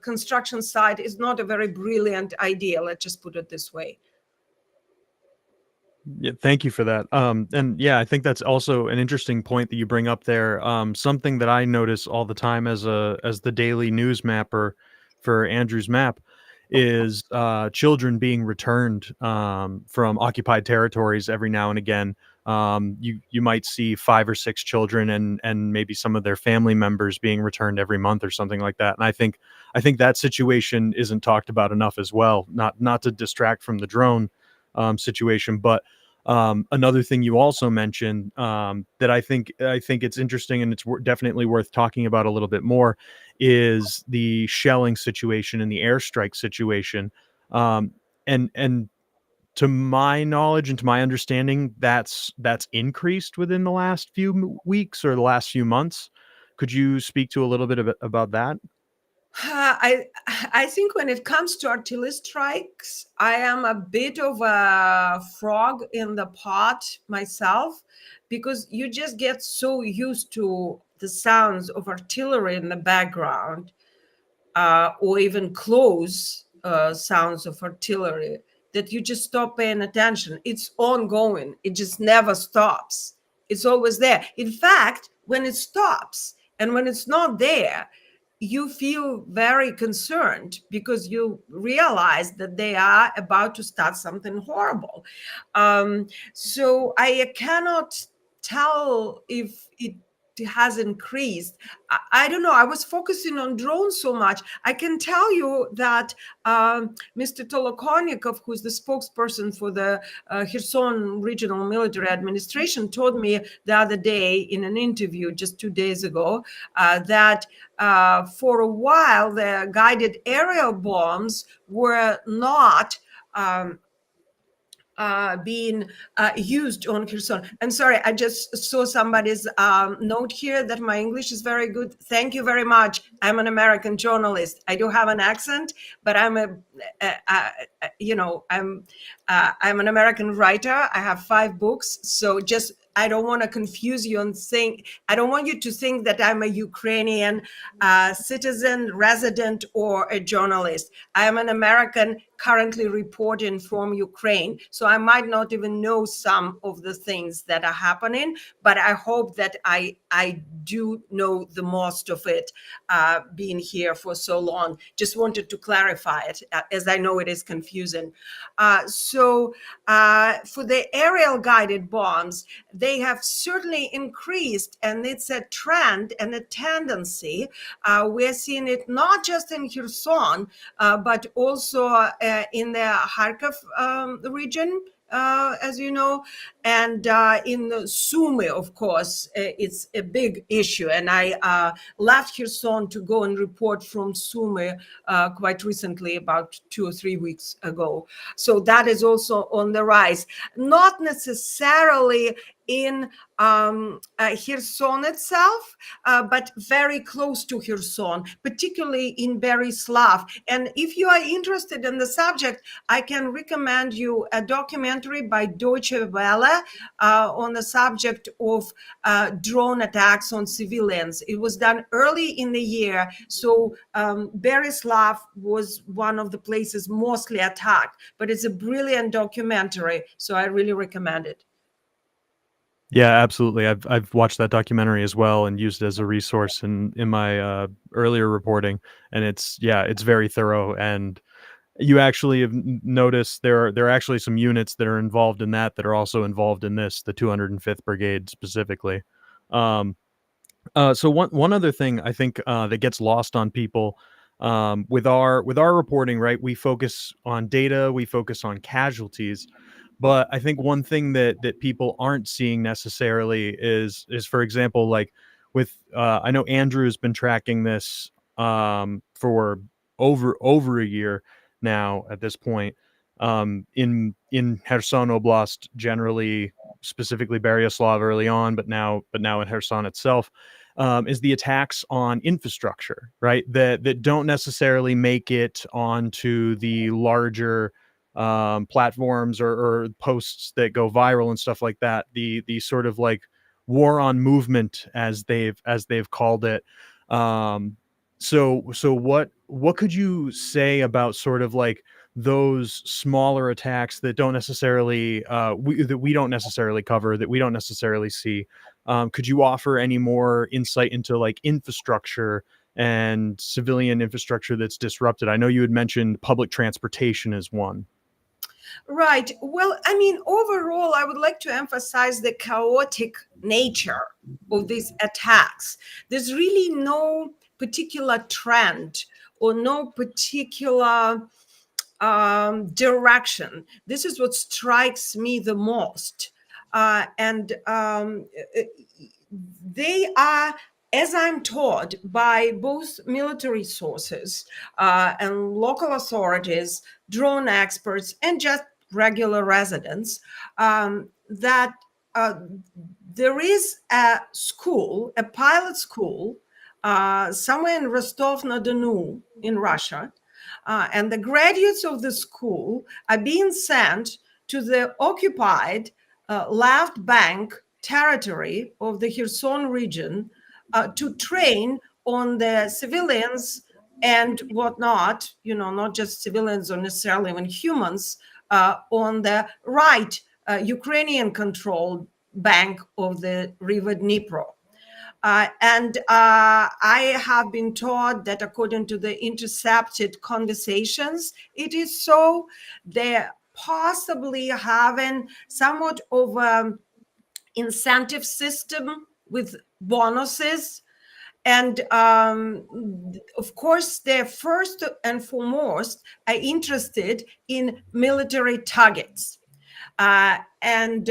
construction site is not a very brilliant idea. Let's just put it this way. Yeah, thank you for that. And yeah, I think that's also an interesting point that you bring up there. Something that I notice all the time as the daily news mapper for Andrew's map is children being returned from occupied territories every now and again. You might see 5 or 6 children and maybe some of their family members being returned every month or something like that. And I think that situation isn't talked about enough as well. Not to distract from the drone situation, but another thing you also mentioned that I think it's interesting, and it's definitely worth talking about a little bit more, is the shelling situation and the airstrike situation. And to my knowledge and to my understanding, that's increased within the last few weeks or the last few months. Could you speak to a little bit about that? I think when it comes to artillery strikes, I am a bit of a frog in the pot myself, because you just get so used to the sounds of artillery in the background, or even close sounds of artillery, that you just stop paying attention. It's ongoing. It just never stops. It's always there. In fact, when it stops and when it's not there, you feel very concerned because you realize that they are about to start something horrible. So I cannot tell if it has increased. I don't know. I was focusing on drones so much. I can tell you that Mr. Tolokonnikov, who's the spokesperson for the Kherson Regional Military Administration, told me the other day in an interview just 2 days ago that for a while the guided aerial bombs were not being used on Kherson. I'm sorry, I just saw somebody's note here that my English is very good. Thank you very much. I'm an American journalist. I do have an accent, but I'm I'm an American writer. I have 5 books, so just I don't want to confuse you and think, I don't want you to think that I'm a Ukrainian citizen, resident, or a journalist. I am an American currently reporting from Ukraine. So I might not even know some of the things that are happening, but I hope that I do know the most of it, being here for so long. Just wanted to clarify it, as I know it is confusing. So for the aerial guided bombs, they have certainly increased, and it's a trend and a tendency. We're seeing it not just in Kherson, but also in the Kharkiv region, as you know, and in the Sumy, of course, it's a big issue. And I left Kherson to go and report from Sumy quite recently, about 2 or 3 weeks ago. So that is also on the rise, not necessarily in Kherson itself, but very close to Kherson, particularly in Berislav. And if you are interested in the subject, I can recommend you a documentary by Deutsche Welle on the subject of drone attacks on civilians. It was done early in the year, so Berislav was one of the places mostly attacked, but it's a brilliant documentary, so I really recommend it. Yeah, absolutely. I've watched that documentary as well and used it as a resource in my earlier reporting, and it's very thorough. And you actually have noticed there are actually some units that are involved in that are also involved in this, the 205th Brigade specifically. So one other thing I think that gets lost on people with our reporting, right? We focus on data, we focus on casualties. But I think one thing that people aren't seeing necessarily is for example, like with I know Andrew has been tracking this for over a year now at this point, in Kherson Oblast generally, specifically Beryaslav early on, but now in Kherson itself, is the attacks on infrastructure, right? That don't necessarily make it onto the larger platforms or posts that go viral and stuff like that. The sort of like war on movement, as they've called it. So what could you say about sort of like those smaller attacks that don't necessarily we don't necessarily cover, that we don't necessarily see? Could you offer any more insight into like infrastructure and civilian infrastructure that's disrupted? I know you had mentioned public transportation as one. Right. Well, I mean, overall, I would like to emphasize the chaotic nature of these attacks. There's really no particular trend or no particular direction. This is what strikes me the most. And they are, as I'm told by both military sources and local authorities, drone experts, and just regular residents, that there is a school, a pilot school, somewhere in Rostov-na-Donu in Russia, and the graduates of the school are being sent to the occupied left bank territory of the Kherson region to train on the civilians and whatnot, not just civilians or necessarily even humans, on the right Ukrainian-controlled bank of the river Dnipro. And I have been taught that according to the intercepted conversations, it is so. They're possibly having somewhat of an incentive system with bonuses. And of course, they're first and foremost are interested in military targets. And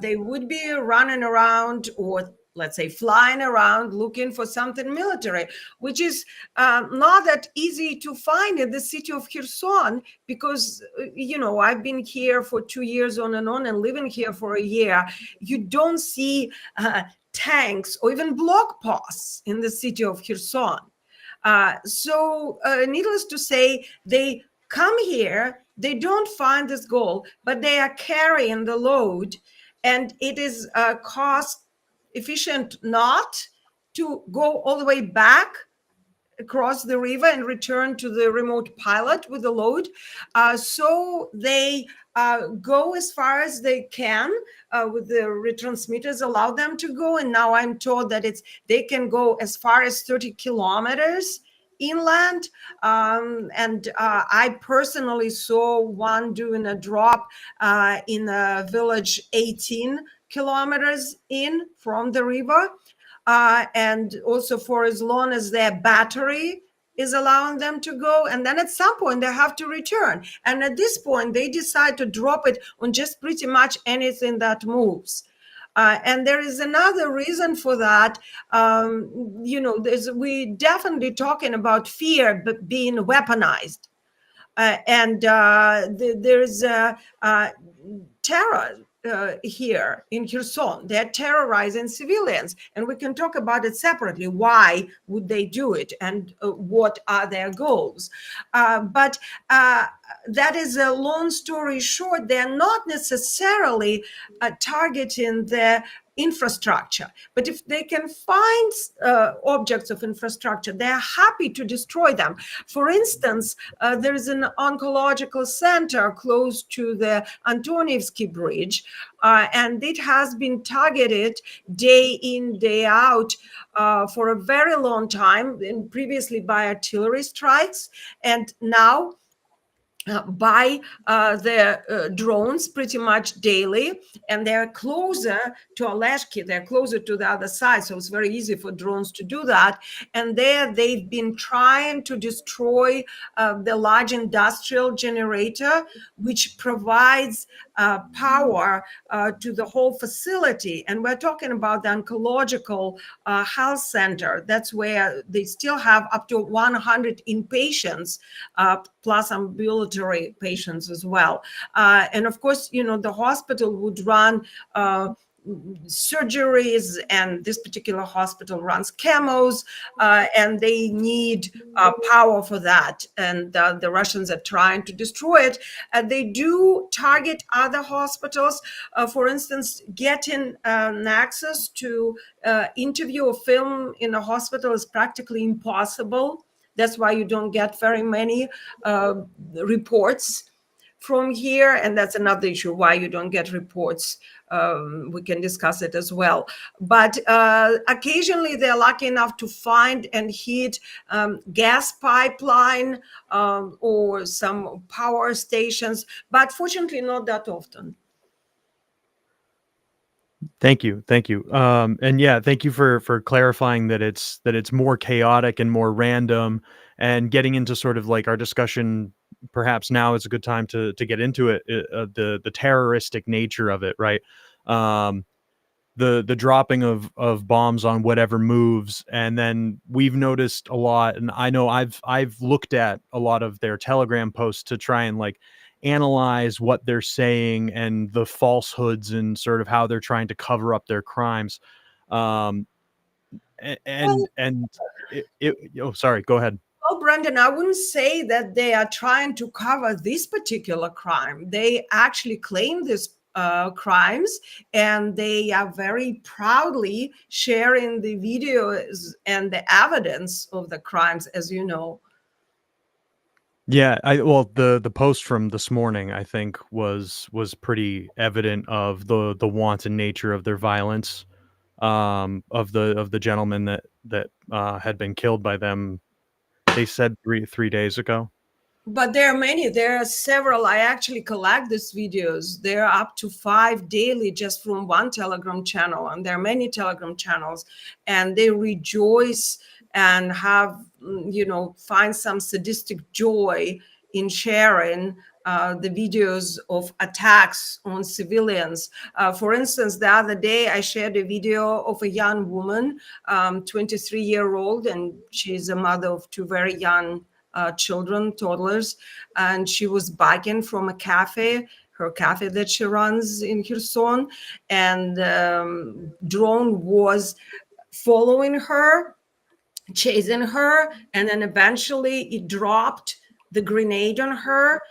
they would be running around, or let's say flying around, looking for something military, which is not that easy to find in the city of Kherson, because I've been here for 2 years on and living here for a year. You don't see tanks or even block posts in the city of Kherson. So needless to say, they come here, they don't find this goal, but they are carrying the load, and it is cost efficient not to go all the way back across the river and return to the remote pilot with the load. So they go as far as they can with the retransmitters allow them to go. And now I'm told that they can go as far as 30 kilometers inland. And I personally saw one doing a drop in a village 18 kilometers in from the river. And also for as long as their battery is allowing them to go. And then at some point they have to return. And at this point, they decide to drop it on just pretty much anything that moves. And there is another reason for that. We definitely talking about fear but being weaponized. And there's terror here in Kherson. They're terrorizing civilians, and we can talk about it separately. Why would they do it, and what are their goals? But that is a long story short. They're not necessarily targeting the infrastructure, but if they can find objects of infrastructure, they're happy to destroy them. For instance, there is an oncological center close to the Antonievsky Bridge, and it has been targeted day in, day out for a very long time, and previously by artillery strikes, and now by the drones pretty much daily. And they're closer to Aleshki, they're closer to the other side, so it's very easy for drones to do that. And there they've been trying to destroy the large industrial generator, which provides power to the whole facility. And we're talking about the oncological health center. That's where they still have up to 100 inpatients, plus ambulatory patients as well. And of course, the hospital would run surgeries, and this particular hospital runs chemos, and they need power for that. And the Russians are trying to destroy it. They do target other hospitals. For instance, getting access to interview or film in a hospital is practically impossible. That's why you don't get very many reports from here. And that's another issue why you don't get reports. We can discuss it as well. But occasionally they're lucky enough to find and hit gas pipeline or some power stations, but fortunately not that often. Thank you. And yeah, thank you for clarifying that it's more chaotic and more random, and getting into sort of like our discussion. Perhaps now is a good time to get into it. The terroristic nature of it, right? The dropping of bombs on whatever moves, and then we've noticed a lot. And I know I've looked at a lot of their Telegram posts to try and like analyze what they're saying and the falsehoods and sort of how they're trying to cover up their crimes. Sorry, go ahead. Well, Brendon, I wouldn't say that they are trying to cover this particular crime. They actually claim this crimes, and they are very proudly sharing the videos and the evidence of the crimes, as you know. Yeah, the post from this morning, I think, was pretty evident of the wanton nature of their violence. of the gentleman that had been killed by them. They said three days ago. But there are many. There are several. I actually collect these videos. There are up to 5 daily just from one Telegram channel, and there are many Telegram channels, and they rejoice and have, find some sadistic joy in sharing the videos of attacks on civilians. For instance, the other day I shared a video of a young woman, 23-year-old, and she's a mother of 2 very young children, toddlers, and she was biking from a cafe, her cafe that she runs in Kherson, and drone was following her, chasing her, and then eventually it dropped the grenade on her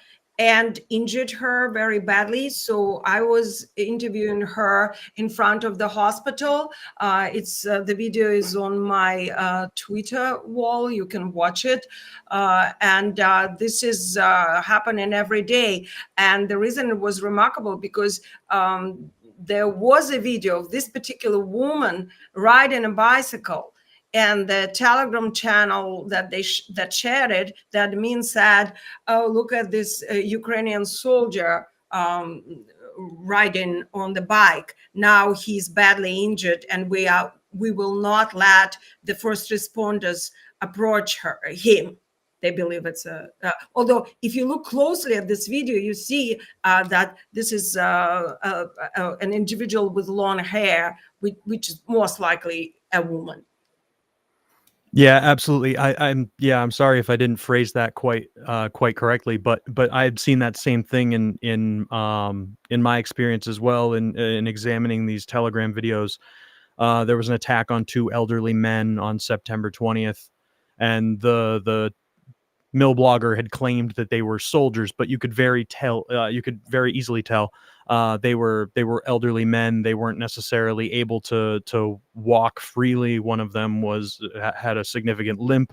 and injured her very badly. So I was interviewing her in front of the hospital. The video is on my Twitter wall. You can watch it. And this is happening every day. And the reason it was remarkable because there was a video of this particular woman riding a bicycle, and the Telegram channel that that shared it, that admin said, "Oh, look at this Ukrainian soldier riding on the bike. Now he's badly injured, and we will not let the first responders approach him." They believe it's although if you look closely at this video, you see that this is an individual with long hair, which is most likely a woman. Yeah, absolutely. I'm sorry if I didn't phrase that quite correctly, but I've seen that same thing in my experience as well in examining these Telegram videos. There was an attack on 2 elderly men on September 20th, and the mill blogger had claimed that they were soldiers, but you could very easily tell they were elderly men. They weren't necessarily able to walk freely. One of them had a significant limp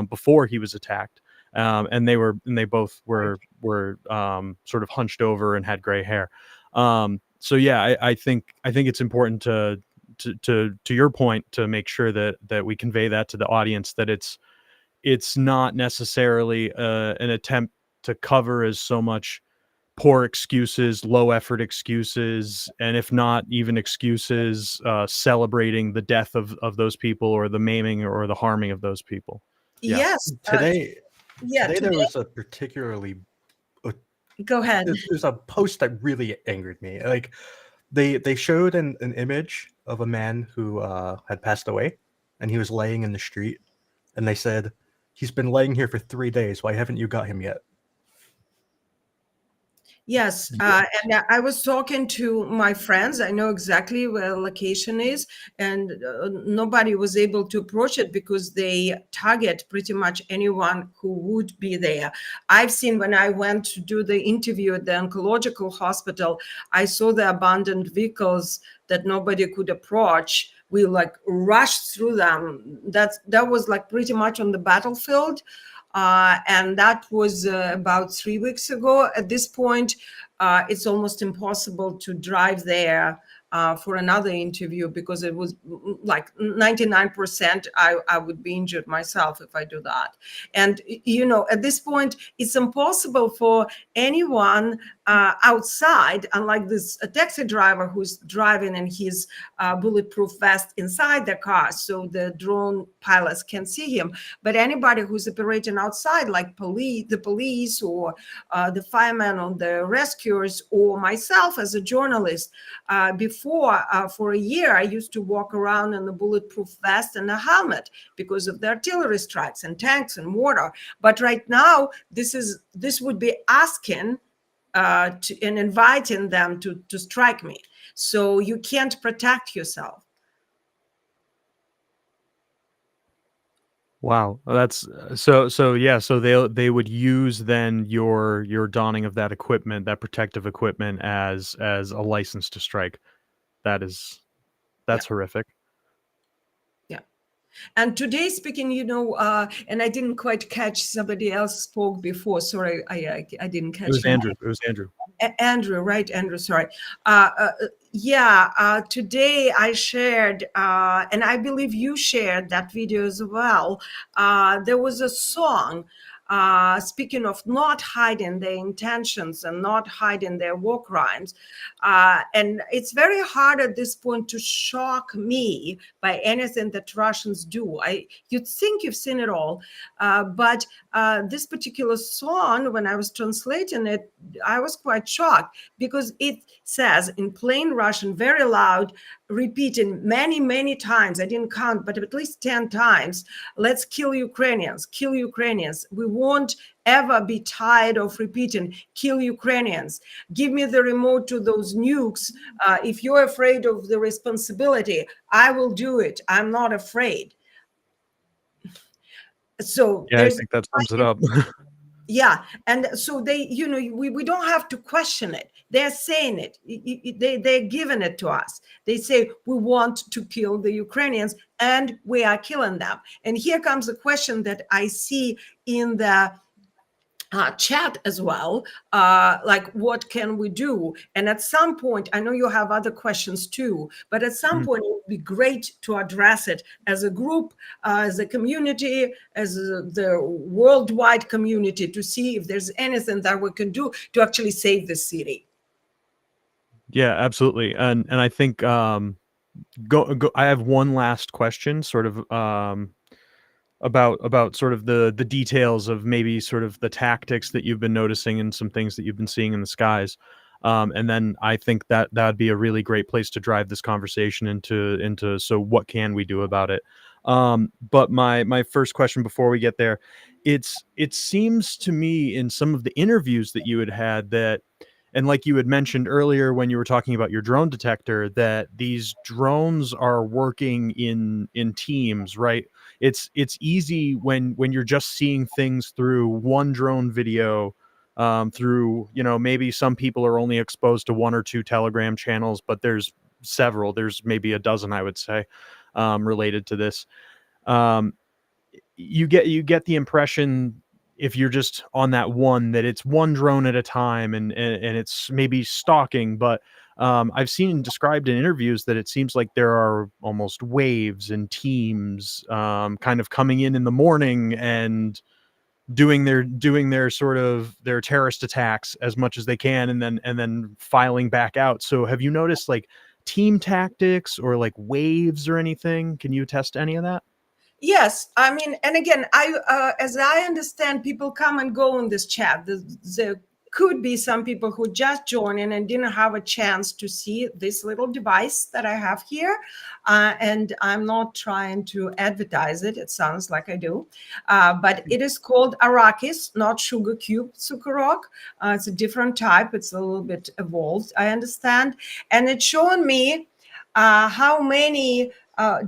before he was attacked, and they both were sort of hunched over and had gray hair. So yeah, I think it's important to your point to make sure that we convey that to the audience, that it's not necessarily an attempt to cover as so much poor excuses, low effort excuses, and if not even excuses, celebrating the death of those people or the maiming or the harming of those people. Yeah. Yes. Today Today there was a particularly go ahead. there's a post that really angered me. Like they showed an image of a man who had passed away, and he was laying in the street, and they said, "He's been laying here for 3 days. Why haven't you got him yet?" Yes, and I was talking to my friends. I know exactly where the location is, and nobody was able to approach it because they target pretty much anyone who would be there. I've seen when I went to do the interview at the oncological hospital, I saw the abandoned vehicles that nobody could approach. We like rushed through them. That was like pretty much on the battlefield. And that was about 3 weeks ago. At this point, it's almost impossible to drive there for another interview because it was like 99% I would be injured myself if I do that. And, at this point, it's impossible for anyone outside, unlike a taxi driver who's driving in his bulletproof vest inside the car, so the drone pilots can see him. But anybody who's operating outside, like the police or the firemen or the rescuers or myself as a journalist, before for a year, I used to walk around in a bulletproof vest and a helmet because of the artillery strikes and tanks and mortar. But right now, this would be asking and inviting them to strike me. So you can't protect yourself. Wow, that's so yeah. So they would use then your donning of that equipment, that protective equipment, as a license to strike. That's horrific. Yeah. And today speaking, and I didn't quite catch, somebody else spoke before. Sorry, I didn't catch. It was Andrew. It was Andrew. Andrew, right? Andrew, sorry. Today I shared, and I believe you shared that video as well. There was a song, speaking of not hiding their intentions and not hiding their war crimes. And it's very hard at this point to shock me by anything that Russians do. You'd think you've seen it all, but this particular song, when I was translating it, I was quite shocked because it says in plain Russian, very loud, repeating many, many times. I didn't count, but at least 10 times. Let's kill Ukrainians, kill Ukrainians. We won't ever be tired of repeating, kill Ukrainians. Give me the remote to those nukes. If you're afraid of the responsibility, I will do it. I'm not afraid. So Yeah, I think that sums it up. Yeah, and so they, we don't have to question it. They're saying it. They're giving it to us. They say, we want to kill the Ukrainians, and we are killing them. And here comes a question that I see in the chat as well, like what can we do? And at some point, I know you have other questions too, but at some point it would be great to address it as a group, as a community, as the worldwide community, to see if there's anything that we can do to actually save the city. Yeah, absolutely. And I think I have one last question, sort of about sort of the details of maybe sort of the tactics that you've been noticing and some things that you've been seeing in the skies. And then I think that would be a really great place to drive this conversation into so what can we do about it? But my first question before we get there, it seems to me in some of the interviews that you had that, and like you had mentioned earlier when you were talking about your drone detector, that these drones are working in teams, right? It's easy when you're just seeing things through one drone video, through, maybe some people are only exposed to one or two Telegram channels, but there's several. There's maybe a dozen, I would say, related to this. You get the impression, if you're just on that one, that it's one drone at a time and it's maybe stalking, but I've seen described in interviews that it seems like there are almost waves and teams kind of coming in the morning and doing their sort of their terrorist attacks as much as they can and then filing back out. So have you noticed like team tactics or like waves or anything? Can you attest to any of that? Yes, I mean, and again, as I understand, people come and go in this chat. There could be some people who just joined in and didn't have a chance to see this little device that I have here. And I'm not trying to advertise it. It sounds like I do. But it is called Arrakis, not Sugar Cube Sukarok. It's a different type. It's a little bit evolved, I understand. And it's showing me how many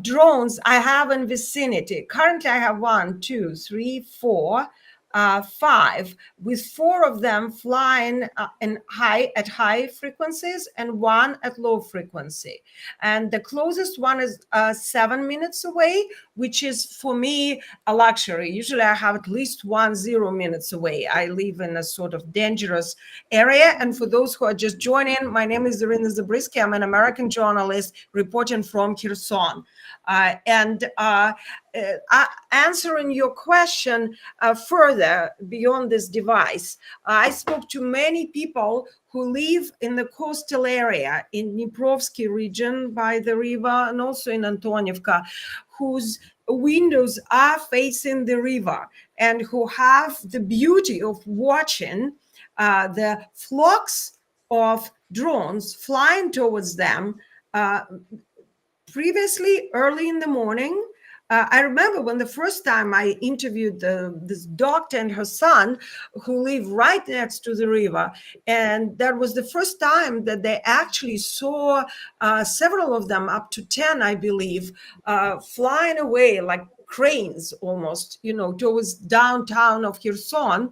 drones I have in vicinity. Currently, I have 1, 2, 3, 4, 5, with 4 of them flying at high frequencies and 1 at low frequency. And the closest one is 7 minutes away, which is for me a luxury. Usually I have at least 0 minutes away. I live in a sort of dangerous area. And for those who are just joining, my name is Zarina Zabrisky. I'm an American journalist reporting from Kherson. Answering your question further beyond this device, I spoke to many people who live in the coastal area in Dniprovsky region by the river and also in Antonievka, whose windows are facing the river and who have the beauty of watching the flocks of drones flying towards them. Previously, early in the morning, I remember when the first time I interviewed this doctor and her son who live right next to the river. And that was the first time that they actually saw several of them, up to 10, I believe, flying away like cranes almost, towards downtown of Kherson.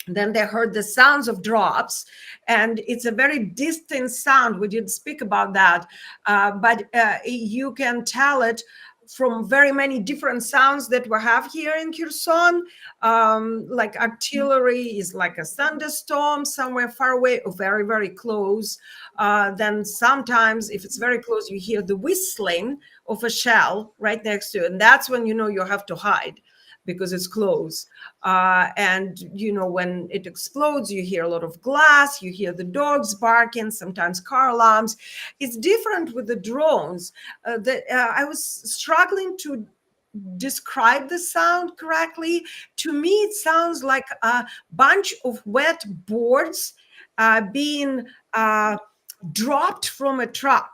Then they heard the sounds of drops, and it's a very distant sound. We didn't speak about that, but you can tell it from very many different sounds that we have here in Kherson. Like artillery is like a thunderstorm somewhere far away or very, very close. Then sometimes if it's very close, you hear the whistling of a shell right next to it. And that's when you know you have to hide because it's close. And, you know, when it explodes, you hear a lot of glass, you hear the dogs barking, sometimes car alarms. It's different with the drones. I was struggling to describe the sound correctly. To me, it sounds like a bunch of wet boards being dropped from a truck.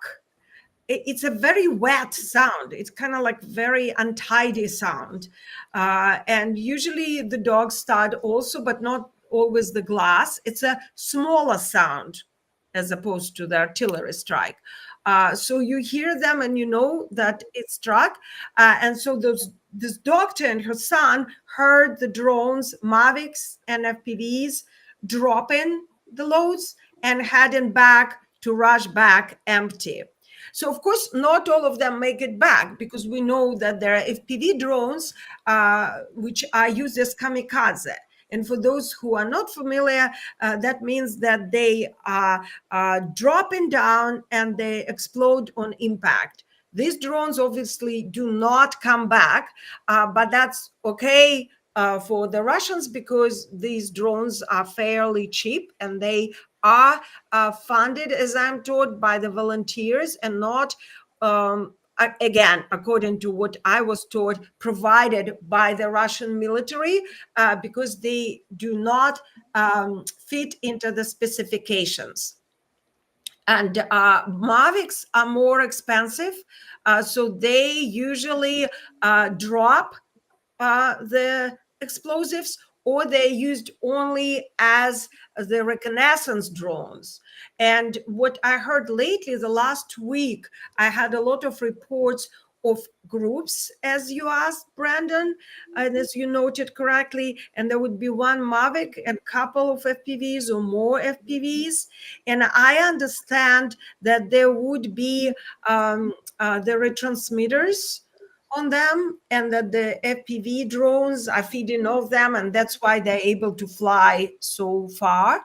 It's a very wet sound. It's kind of like very untidy sound. And usually the dogs start also, but not always the glass. It's a smaller sound as opposed to the artillery strike. So you hear them and you know that it struck. And so this doctor and her son heard the drones, Mavics and FPVs dropping the loads and heading back to rush back empty. So, of course, not all of them make it back because we know that there are FPV drones which are used as kamikaze. And for those who are not familiar, that means that they are dropping down and they explode on impact. These drones obviously do not come back, but that's okay for the Russians because these drones are fairly cheap and they are funded, as I'm told, by the volunteers and not, again, according to what I was taught, provided by the Russian military because they do not fit into the specifications. And Mavics are more expensive, so they usually drop the explosives, or they're used only as the reconnaissance drones. And what I heard lately, the last week, I had a lot of reports of groups, as you asked, Brendon, and as you noted correctly, and there would be one Mavic and a couple of FPVs or more FPVs. And I understand that there would be the retransmitters on them and that the FPV drones are feeding off them, and that's why they're able to fly so far.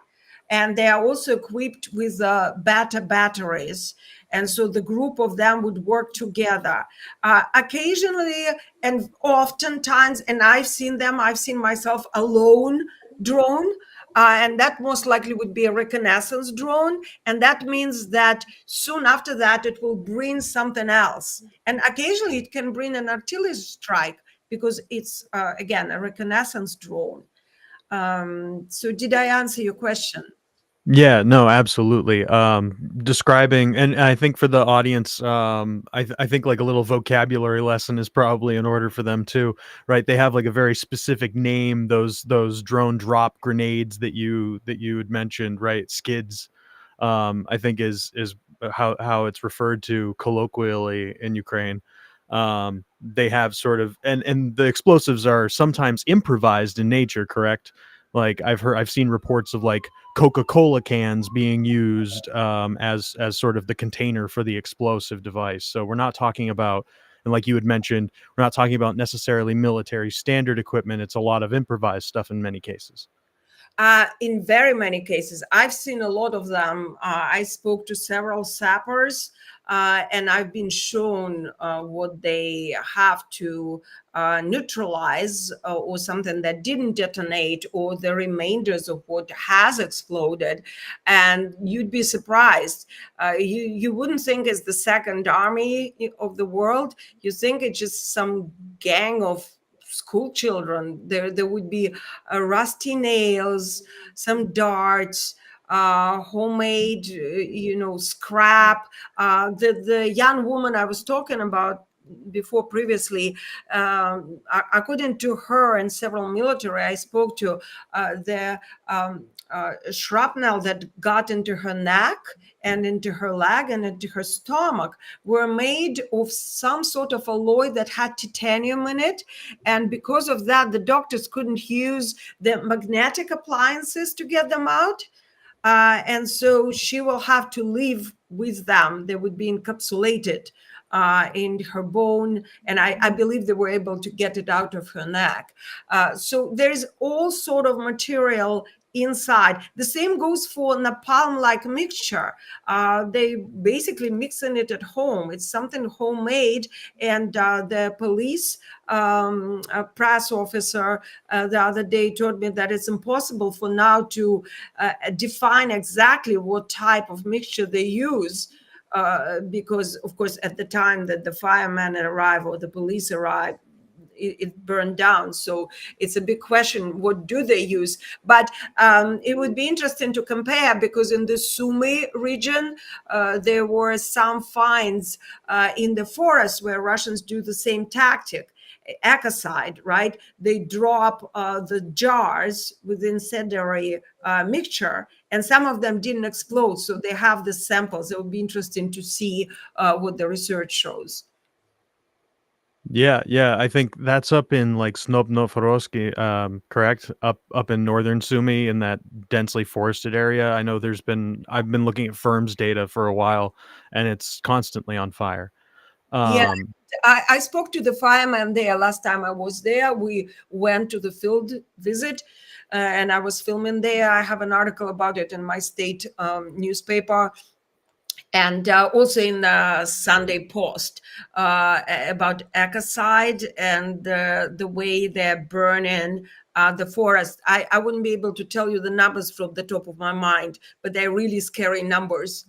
And they are also equipped with beta batteries. And so the group of them would work together. Occasionally and oftentimes, and I've seen myself a lone drone, and that most likely would be a reconnaissance drone. And that means that soon after that, it will bring something else. And occasionally it can bring an artillery strike because it's, again, a reconnaissance drone. So did I answer your question? Yeah, no, absolutely. Describing, and I think for the audience, I think like a little vocabulary lesson is probably in order for them too, right? They have like a very specific name. Those drone drop grenades that you had mentioned, right? Skids, I think is how it's referred to colloquially in Ukraine. They have sort of, and the explosives are sometimes improvised in nature, correct? Like I've seen reports of like Coca-Cola cans being used as sort of the container for the explosive device. So we're not talking about, and like you had mentioned, we're not talking about necessarily military standard equipment. It's a lot of improvised stuff in many cases. In very many cases, I've seen a lot of them. I spoke to several sappers, and I've been shown what they have to neutralize or something that didn't detonate or the remainders of what has exploded. And you'd be surprised. You wouldn't think it's the Second Army of the world. You think it's just some gang of school children. There would be rusty nails, some darts, homemade, scrap. The young woman I was talking about before previously, according to her and several military I spoke to, the shrapnel that got into her neck and into her leg and into her stomach were made of some sort of alloy that had titanium in it. And because of that, the doctors couldn't use the magnetic appliances to get them out. And so she will have to live with them. They would be encapsulated in her bone, and I believe they were able to get it out of her neck. So there's all sort of material inside. The same goes for napalm-like mixture. They basically mixing it at home. It's something homemade, and the police press officer the other day told me that it's impossible for now to define exactly what type of mixture they use. Because, of course, at the time that the firemen arrive or the police arrive, it burned down. So it's a big question, what do they use? But it would be interesting to compare, because in the Sumy region, there were some finds in the forest where Russians do the same tactic. Ecocide, right? They drop the jars with incendiary mixture, and some of them didn't explode. So they have the samples. It would be interesting to see what the research shows. Yeah, I think that's up in like Snobnovorovsky, correct? Up in northern Sumy, in that densely forested area. I know I've been looking at firms data for a while, and it's constantly on fire. Yeah, I spoke to the fireman there last time I was there. We went to the field visit, and I was filming there. I have an article about it in my state newspaper, and also in the Sunday Post about ecocide and the way they're burning the forest. I wouldn't be able to tell you the numbers from the top of my mind, but they're really scary numbers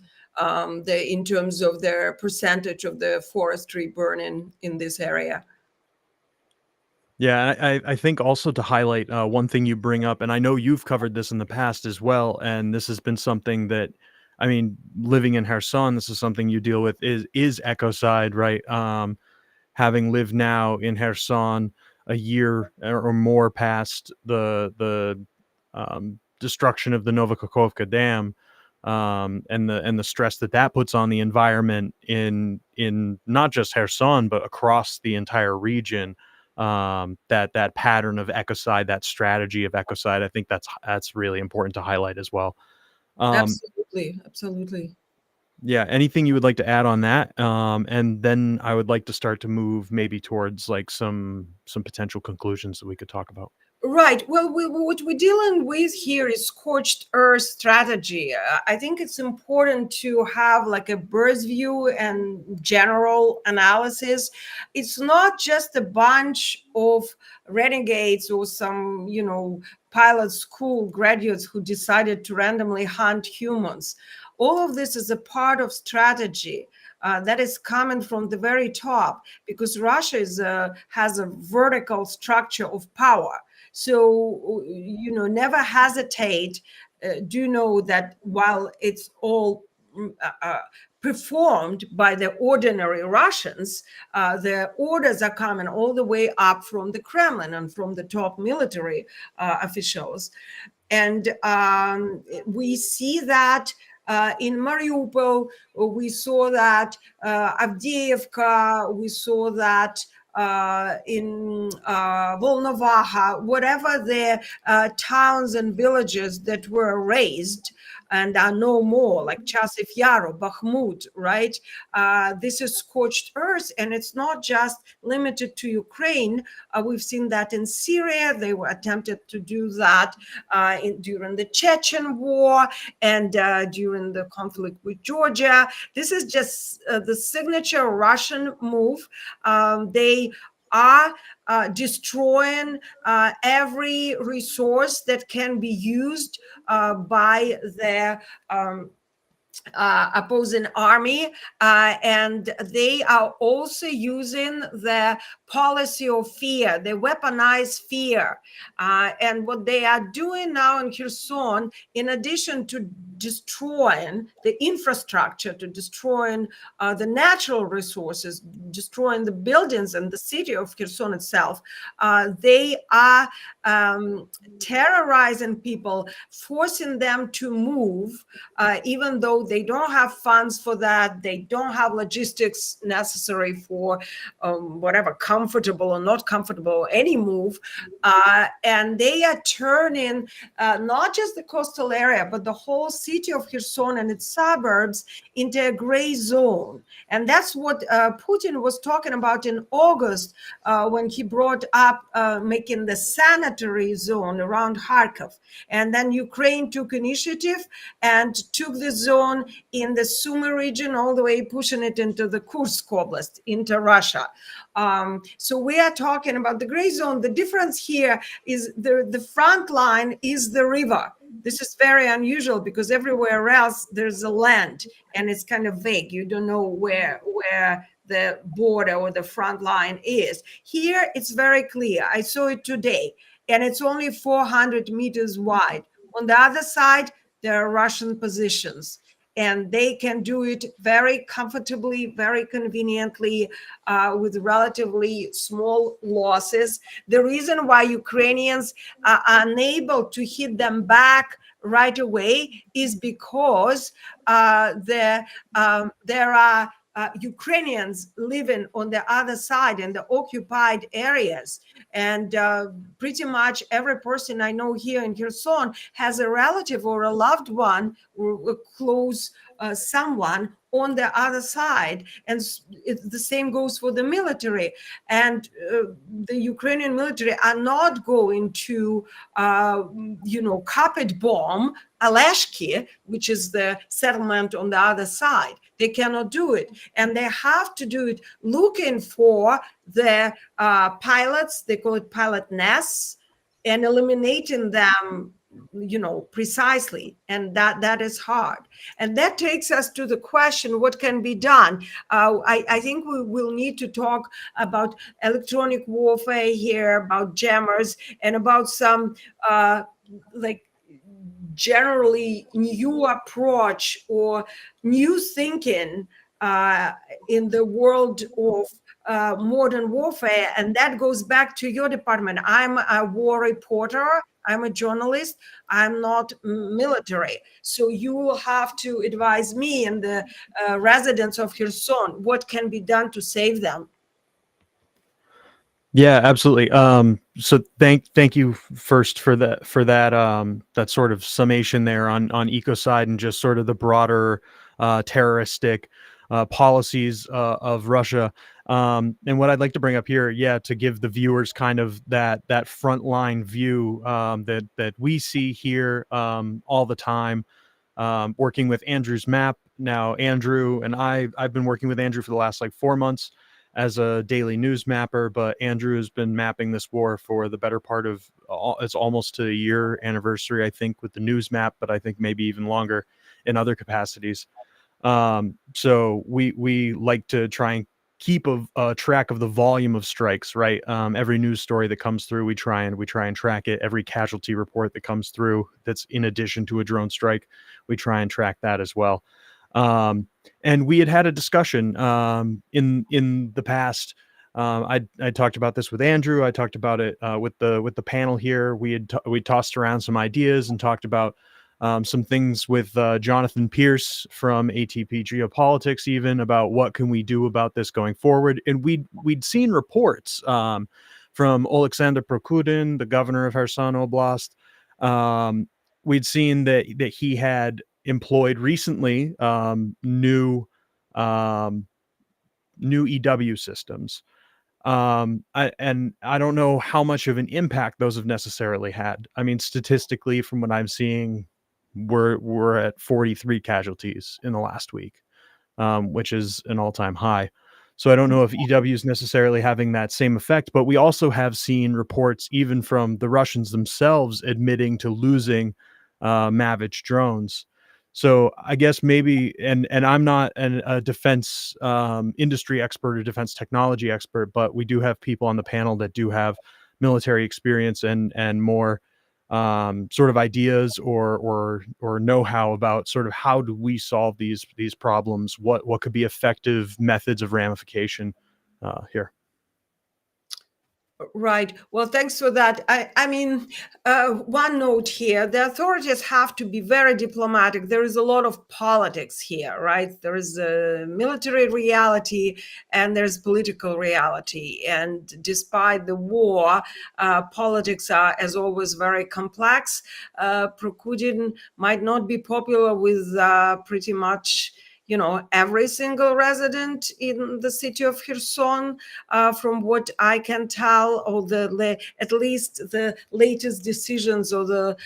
in terms of their percentage of the forestry burning in this area. Yeah, I think also to highlight one thing you bring up, and I know you've covered this in the past as well, and this has been something that, I mean, living in Kherson, this is something you deal with, is ecocide, right? Having lived now in Kherson a year or more past the destruction of the Novokakhovka Dam, and the stress that puts on the environment in not just Kherson but across the entire region. That pattern of ecocide, that strategy of ecocide, I think that's really important to highlight as well. Absolutely. Yeah, anything you would like to add on that? And then I would like to start to move maybe towards like some potential conclusions that we could talk about. Right. Well, what we're dealing with here is scorched earth strategy. I think it's important to have like a bird's view and general analysis. It's not just a bunch of renegades or some, pilot school graduates who decided to randomly hunt humans. All of this is a part of strategy. That is coming from the very top, because Russia has a vertical structure of power. So, never hesitate. Do know that while it's all performed by the ordinary Russians, the orders are coming all the way up from the Kremlin and from the top military officials. And we see that in Mariupol, we saw that Avdiivka, we saw that in Volnovakha, whatever the towns and villages that were razed and are no more, like Chasiv Yaro, Bakhmut, right? This is scorched earth, and it's not just limited to Ukraine. We've seen that in Syria. They were attempted to do that during the Chechen war and during the conflict with Georgia. This is just the signature Russian move. They are destroying every resource that can be used by their opposing army, and they are also using the policy of fear, the weaponized fear. And what they are doing now in Kherson, in addition to destroying the infrastructure, to destroying the natural resources, destroying the buildings and the city of Kherson itself, they are terrorizing people, forcing them to move, even though go. They don't have funds for that. They don't have logistics necessary for whatever, comfortable or not comfortable, any move. And they are turning not just the coastal area, but the whole city of Kherson and its suburbs into a gray zone. And that's what Putin was talking about in August when he brought up making the sanitary zone around Kharkov. And then Ukraine took initiative and took the zone in the Sumy region all the way, pushing it into the Kursk Oblast, into Russia. So we are talking about the gray zone. The difference here is the front line is the river. This is very unusual because everywhere else there's a land and it's kind of vague. You don't know where the border or the front line is. Here it's very clear. I saw it today, and it's only 400 meters wide. On the other side, there are Russian positions, and they can do it very comfortably, very conveniently, with relatively small losses. The reason why Ukrainians are unable to hit them back right away is because there are Ukrainians living on the other side in the occupied areas. And pretty much every person I know here in Kherson has a relative or a loved one or a close someone on the other side. And the same goes for the military. And the Ukrainian military are not going to, carpet bomb Aleshki, which is the settlement on the other side. They cannot do it. And they have to do it looking for the pilots, they call it pilot nests, and eliminating them, precisely. And that is hard. And that takes us to the question, what can be done? I think we will need to talk about electronic warfare here, about jammers, and about some generally new approach or new thinking in the world of modern warfare. And that goes back to your department. I'm a war reporter. I'm a journalist. I'm not military. So you will have to advise me and the residents of Kherson what can be done to save them. Yeah, absolutely. So thank you first for that that sort of summation there on ecocide and just sort of the broader terroristic policies of Russia. And what I'd like to bring up here, to give the viewers kind of that frontline view that we see here all the time, working with Andrew's map. Now, Andrew and I've been working with Andrew for the last 4 months as a daily news mapper, but Andrew has been mapping this war for the better part of it's almost to a year anniversary, I think, with the news map, but I think maybe even longer in other capacities. So we like to try and keep a track of the volume of strikes, right? Every news story that comes through, we try and track it. Every casualty report that comes through that's in addition to a drone strike, we try and track that as well. And we had a discussion in the past. I talked about this with Andrew. I talked about it with the panel here. We tossed around some ideas and talked about some things with Jonathan Pierce from ATP Geopolitics, even about what can we do about this going forward. And we'd seen reports from Oleksandr Prokudin, the governor of Kherson Oblast. We'd seen that he had employed recently new EW systems. I don't know how much of an impact those have necessarily had. I mean, statistically, from what I'm seeing, we're at 43 casualties in the last week, which is an all-time high. So I don't know if EW is necessarily having that same effect, but we also have seen reports even from the Russians themselves admitting to losing Mavich drones. So I guess maybe, and I'm not a defense industry expert or defense technology expert, but we do have people on the panel that do have military experience and more sort of ideas or know-how about sort of how do we solve these problems? What could be effective methods of ramification here? Right. Well, thanks for that. I mean, one note here, the authorities have to be very diplomatic. There is a lot of politics here, right? There is a military reality and there's political reality. And despite the war, politics are, as always, very complex. Prokudin might not be popular with pretty much every single resident in the city of Kherson, from what I can tell, or at least the latest decisions, or the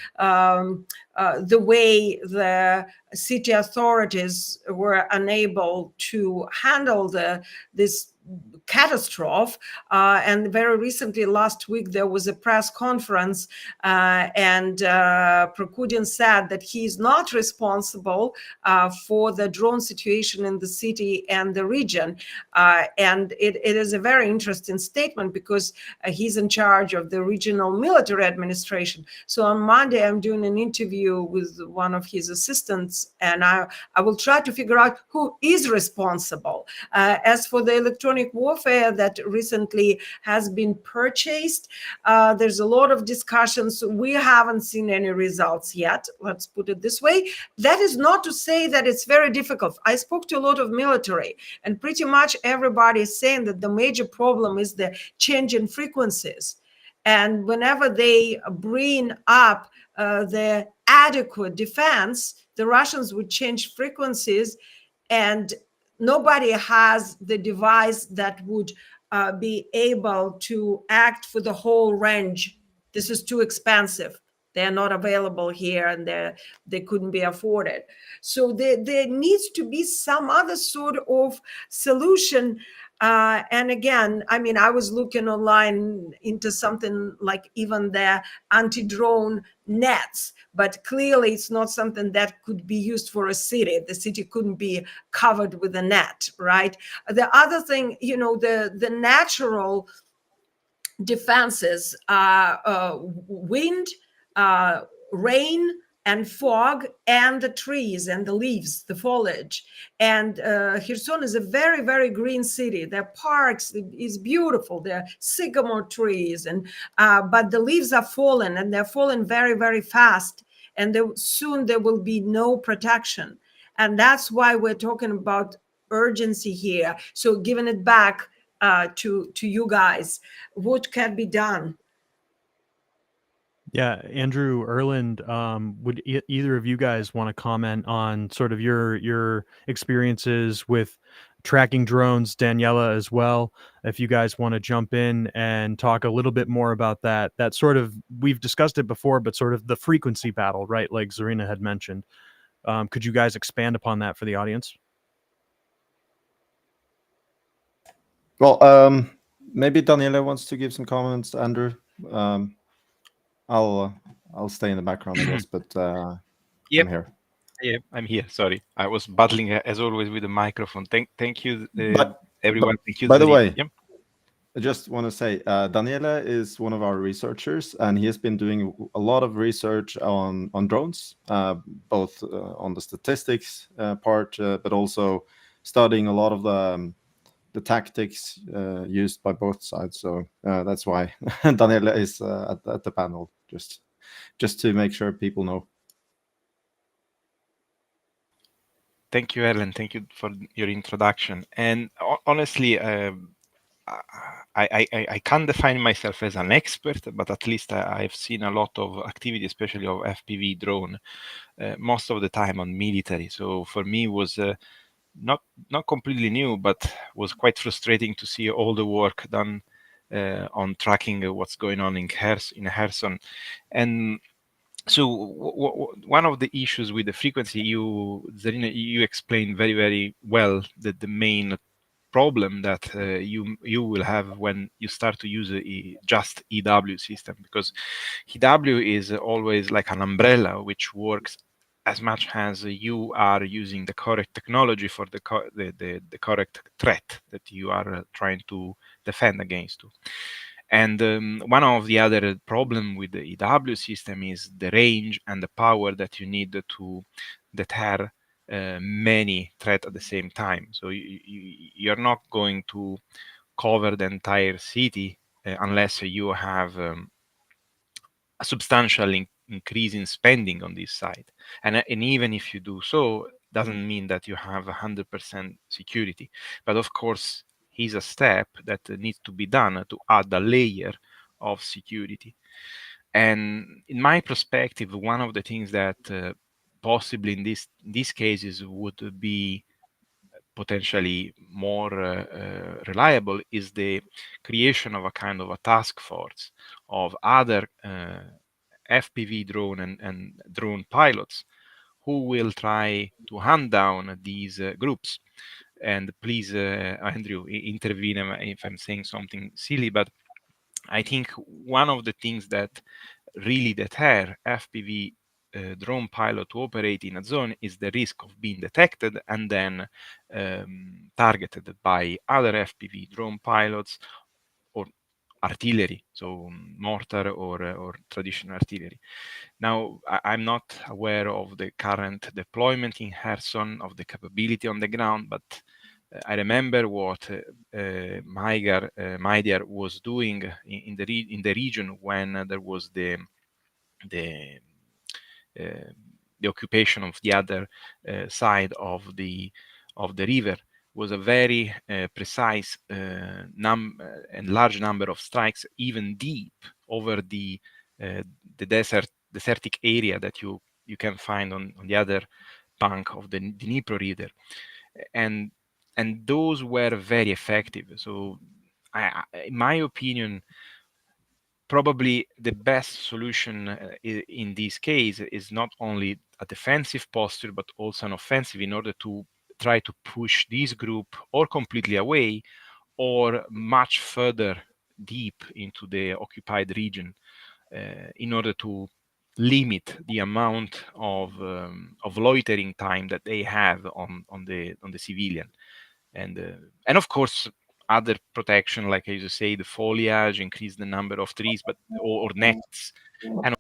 way the city authorities were unable to handle this catastrophe. And very recently, last week, there was a press conference, and Prokudin said that he is not responsible for the drone situation in the city and the region. And it is a very interesting statement, because he's in charge of the regional military administration. So on Monday, I'm doing an interview with one of his assistants, and I will try to figure out who is responsible. As for the electronic warfare that recently has been purchased, there's a lot of discussions. We haven't seen any results yet, let's put it this way. That is not to say that it's very difficult. I spoke to a lot of military, and pretty much everybody is saying that the major problem is the change in frequencies. And whenever they bring up the adequate defense, the Russians would change frequencies, and nobody has the device that would be able to act for the whole range. This is too expensive. They're not available here, and they couldn't be afforded. So there needs to be some other sort of solution. And again, I mean, I was looking online into something like even the anti-drone nets, but clearly it's not something that could be used for a city. The city couldn't be covered with a net, right? The other thing, the natural defenses are wind, rain, and fog, and the trees and the leaves, the foliage. And Kherson is a very, very green city. There are parks, it's beautiful. There are sycamore trees, and but the leaves are falling, and they're falling very, very fast. And soon there will be no protection. And that's why we're talking about urgency here. So giving it back to you guys, what can be done? Yeah, Andrew, Erlend, would either of you guys want to comment on sort of your experiences with tracking drones? Daniela as well, if you guys want to jump in and talk a little bit more about that sort of, we've discussed it before, but sort of the frequency battle, right? Like Zarina had mentioned. Could you guys expand upon that for the audience? Well, maybe Daniele wants to give some comments. Andrew, I'll stay in the background, I guess, but Yep. I'm here. Yeah, I'm here. Sorry, I was battling as always with the microphone. Thank you, everyone. Thank you. By the way, yep. I just want to say, Daniele is one of our researchers, and he has been doing a lot of research on drones, both on the statistics part, but also studying a lot of the tactics used by both sides. So that's why Daniele is at the panel, just to make sure people know. Thank you, Erlend. Thank you for your introduction. And honestly, I can't define myself as an expert, but at least I've seen a lot of activity, especially of FPV drone, most of the time on military. So for me, it was not completely new, but was quite frustrating to see all the work done on tracking what's going on in Kherson. And so one of the issues with the frequency, Zarina, you explained very, very well that the main problem that you will have when you start to use just EW system, because EW is always like an umbrella which works as much as you are using the correct technology for the correct threat that you are trying to defend against. And one of the other problem with the EW system is the range and the power that you need to deter many threats at the same time. So you're not going to cover the entire city unless you have a substantial increase in spending on this side. And even if you do so, doesn't mean that you have 100% security. But of course, here's a step that needs to be done to add a layer of security. And in my perspective, one of the things that possibly in these cases would be potentially more reliable is the creation of a kind of a task force of other FPV drone and drone pilots who will try to hunt down these groups. And please, Andrew, intervene if I'm saying something silly, but I think one of the things that really deter FPV drone pilot to operate in a zone is the risk of being detected and then targeted by other FPV drone pilots or artillery, so mortar or traditional artillery. Now, I'm not aware of the current deployment in Kherson, of the capability on the ground, but I remember what Maider was doing in the region when there was the occupation of the other side of the river. Was a very precise and large number of strikes, even deep over the desertic area that you can find on the other bank of the Dnipro River, and those were very effective. So, in my opinion, probably the best solution in this case is not only a defensive posture, but also an offensive in order to try to push this group or completely away or much further deep into the occupied region in order to limit the amount of loitering time that they have on the civilian. And of course, other protection, like as you say, the foliage, increase the number of trees, but or nets, and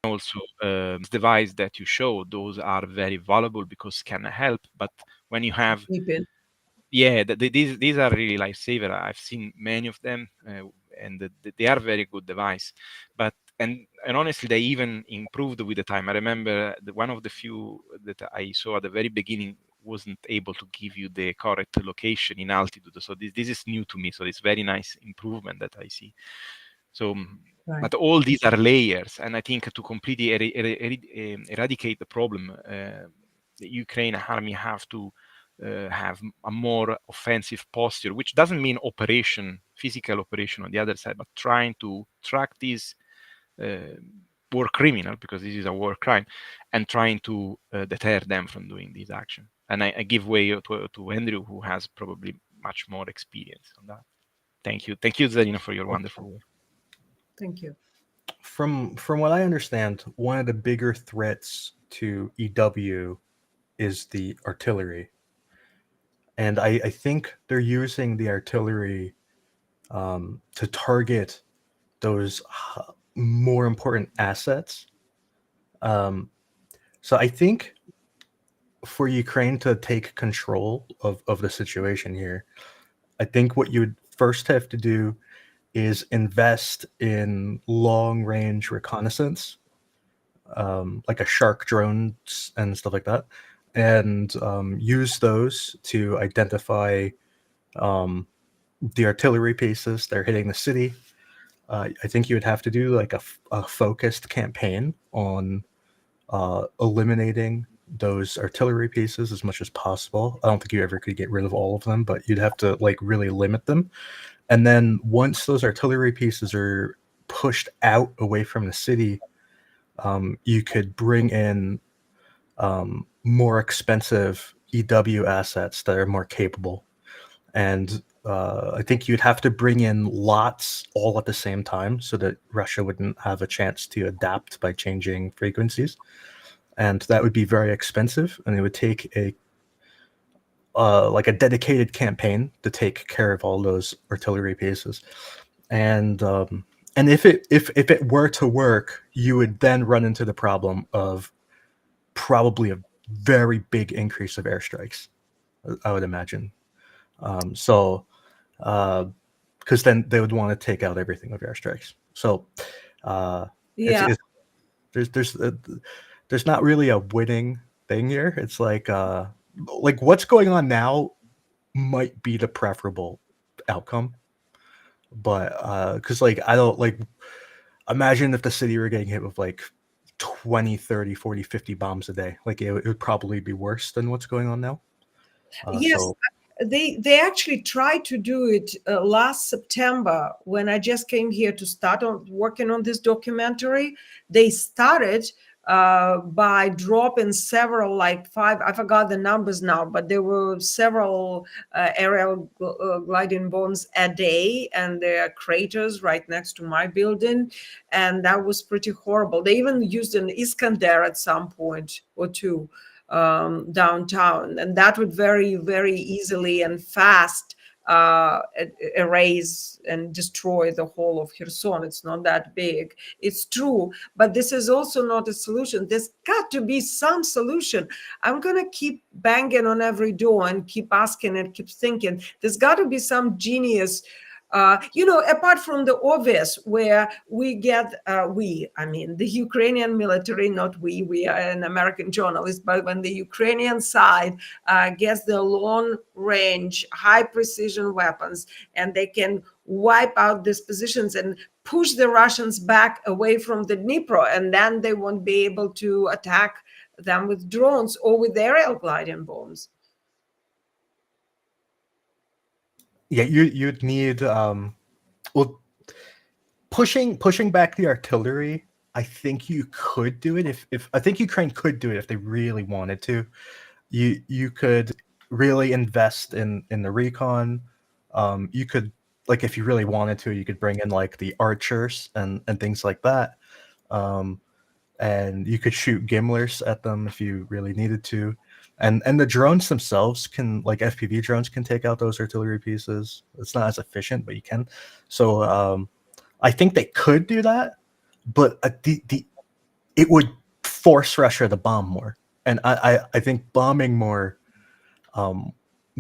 also this device that you show, those are very valuable because can help. But when you have, yeah, these are really lifesaver. I've seen many of them, and they are very good device. But and honestly, they even improved with the time. I remember one of the few that I saw at the very beginning wasn't able to give you the correct location in altitude. So this is new to me. So it's very nice improvement that I see. So, right. But all these are layers, and I think to completely eradicate the problem, the Ukraine army have to have a more offensive posture, which doesn't mean physical operation on the other side, but trying to track these war criminal, because this is a war crime, and trying to deter them from doing this action. And I give way to Andrew, who has probably much more experience on that. Thank you, Zarina, for your wonderful work. Thank you. From what I understand, one of the bigger threats to EW is the artillery. And I think they're using the artillery to target those more important assets. So I think for Ukraine to take control of the situation here, I think what you would first have to do is invest in long-range reconnaissance, like a Shark drones and stuff like that, and use those to identify the artillery pieces that are hitting the city. I think you would have to do like a focused campaign on eliminating those artillery pieces as much as possible. I don't think you ever could get rid of all of them, but you'd have to like really limit them. And then once those artillery pieces are pushed out away from the city, you could bring in more expensive EW assets that are more capable. And I think you'd have to bring in lots all at the same time so that Russia wouldn't have a chance to adapt by changing frequencies. And that would be very expensive, and it would take a dedicated campaign to take care of all those artillery pieces. And if it were to work, you would then run into the problem of probably a very big increase of airstrikes, I would imagine. Because because then they would want to take out everything with airstrikes. So Yeah. there's not really a winning thing here. It's like what's going on now might be the preferable outcome, but because like I don't like imagine if the city were getting hit with like 20, 30, 40, 50 bombs a day. Like it would probably be worse than what's going on now. Yes, So they actually tried to do it last September when I just came here to start working on this documentary. They started by dropping several, like 5, I forgot the numbers now, but there were several aerial gliding bombs a day, and there are craters right next to my building, and that was pretty horrible. They even used an Iskander at some point or two downtown, and that would very, very easily and fast erase and destroy the whole of Kherson. It's not that big. It's true, but this is also not a solution. There's got to be some solution. I'm going to keep banging on every door and keep asking and keep thinking. There's got to be some genius, apart from the obvious, where we get, the Ukrainian military, not we are an American journalist, but when the Ukrainian side gets the long range, high precision weapons, and they can wipe out these positions and push the Russians back away from the Dnipro, and then they won't be able to attack them with drones or with aerial gliding bombs. yeah, you'd need pushing back the artillery. I think you could do it if I think Ukraine could do it if they really wanted to. You could really invest in the recon. You could, like, if you really wanted to, you could bring in like the archers and things like that. And you could shoot gimlers at them if you really needed to. And the drones themselves can, like FPV drones, can take out those artillery pieces. It's not as efficient, but you can. So I think they could do that, but it would force Russia to bomb more. And I think bombing more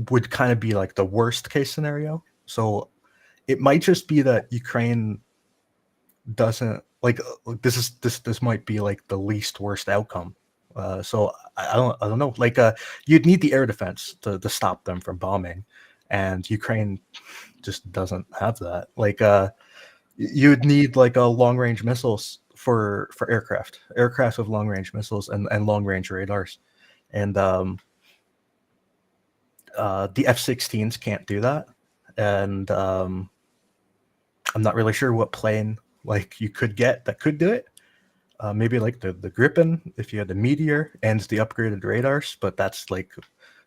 would kind of be like the worst case scenario. So it might just be that Ukraine doesn't like this might be like the least worst outcome. So I don't know. Like you'd need the air defense to stop them from bombing, and Ukraine just doesn't have that. Like you'd need like a long range missiles for aircraft with long range missiles and long range radars, and the F-16s can't do that. And I'm not really sure what plane like you could get that could do it. Maybe like the Gripen if you had the Meteor and the upgraded radars, but that's like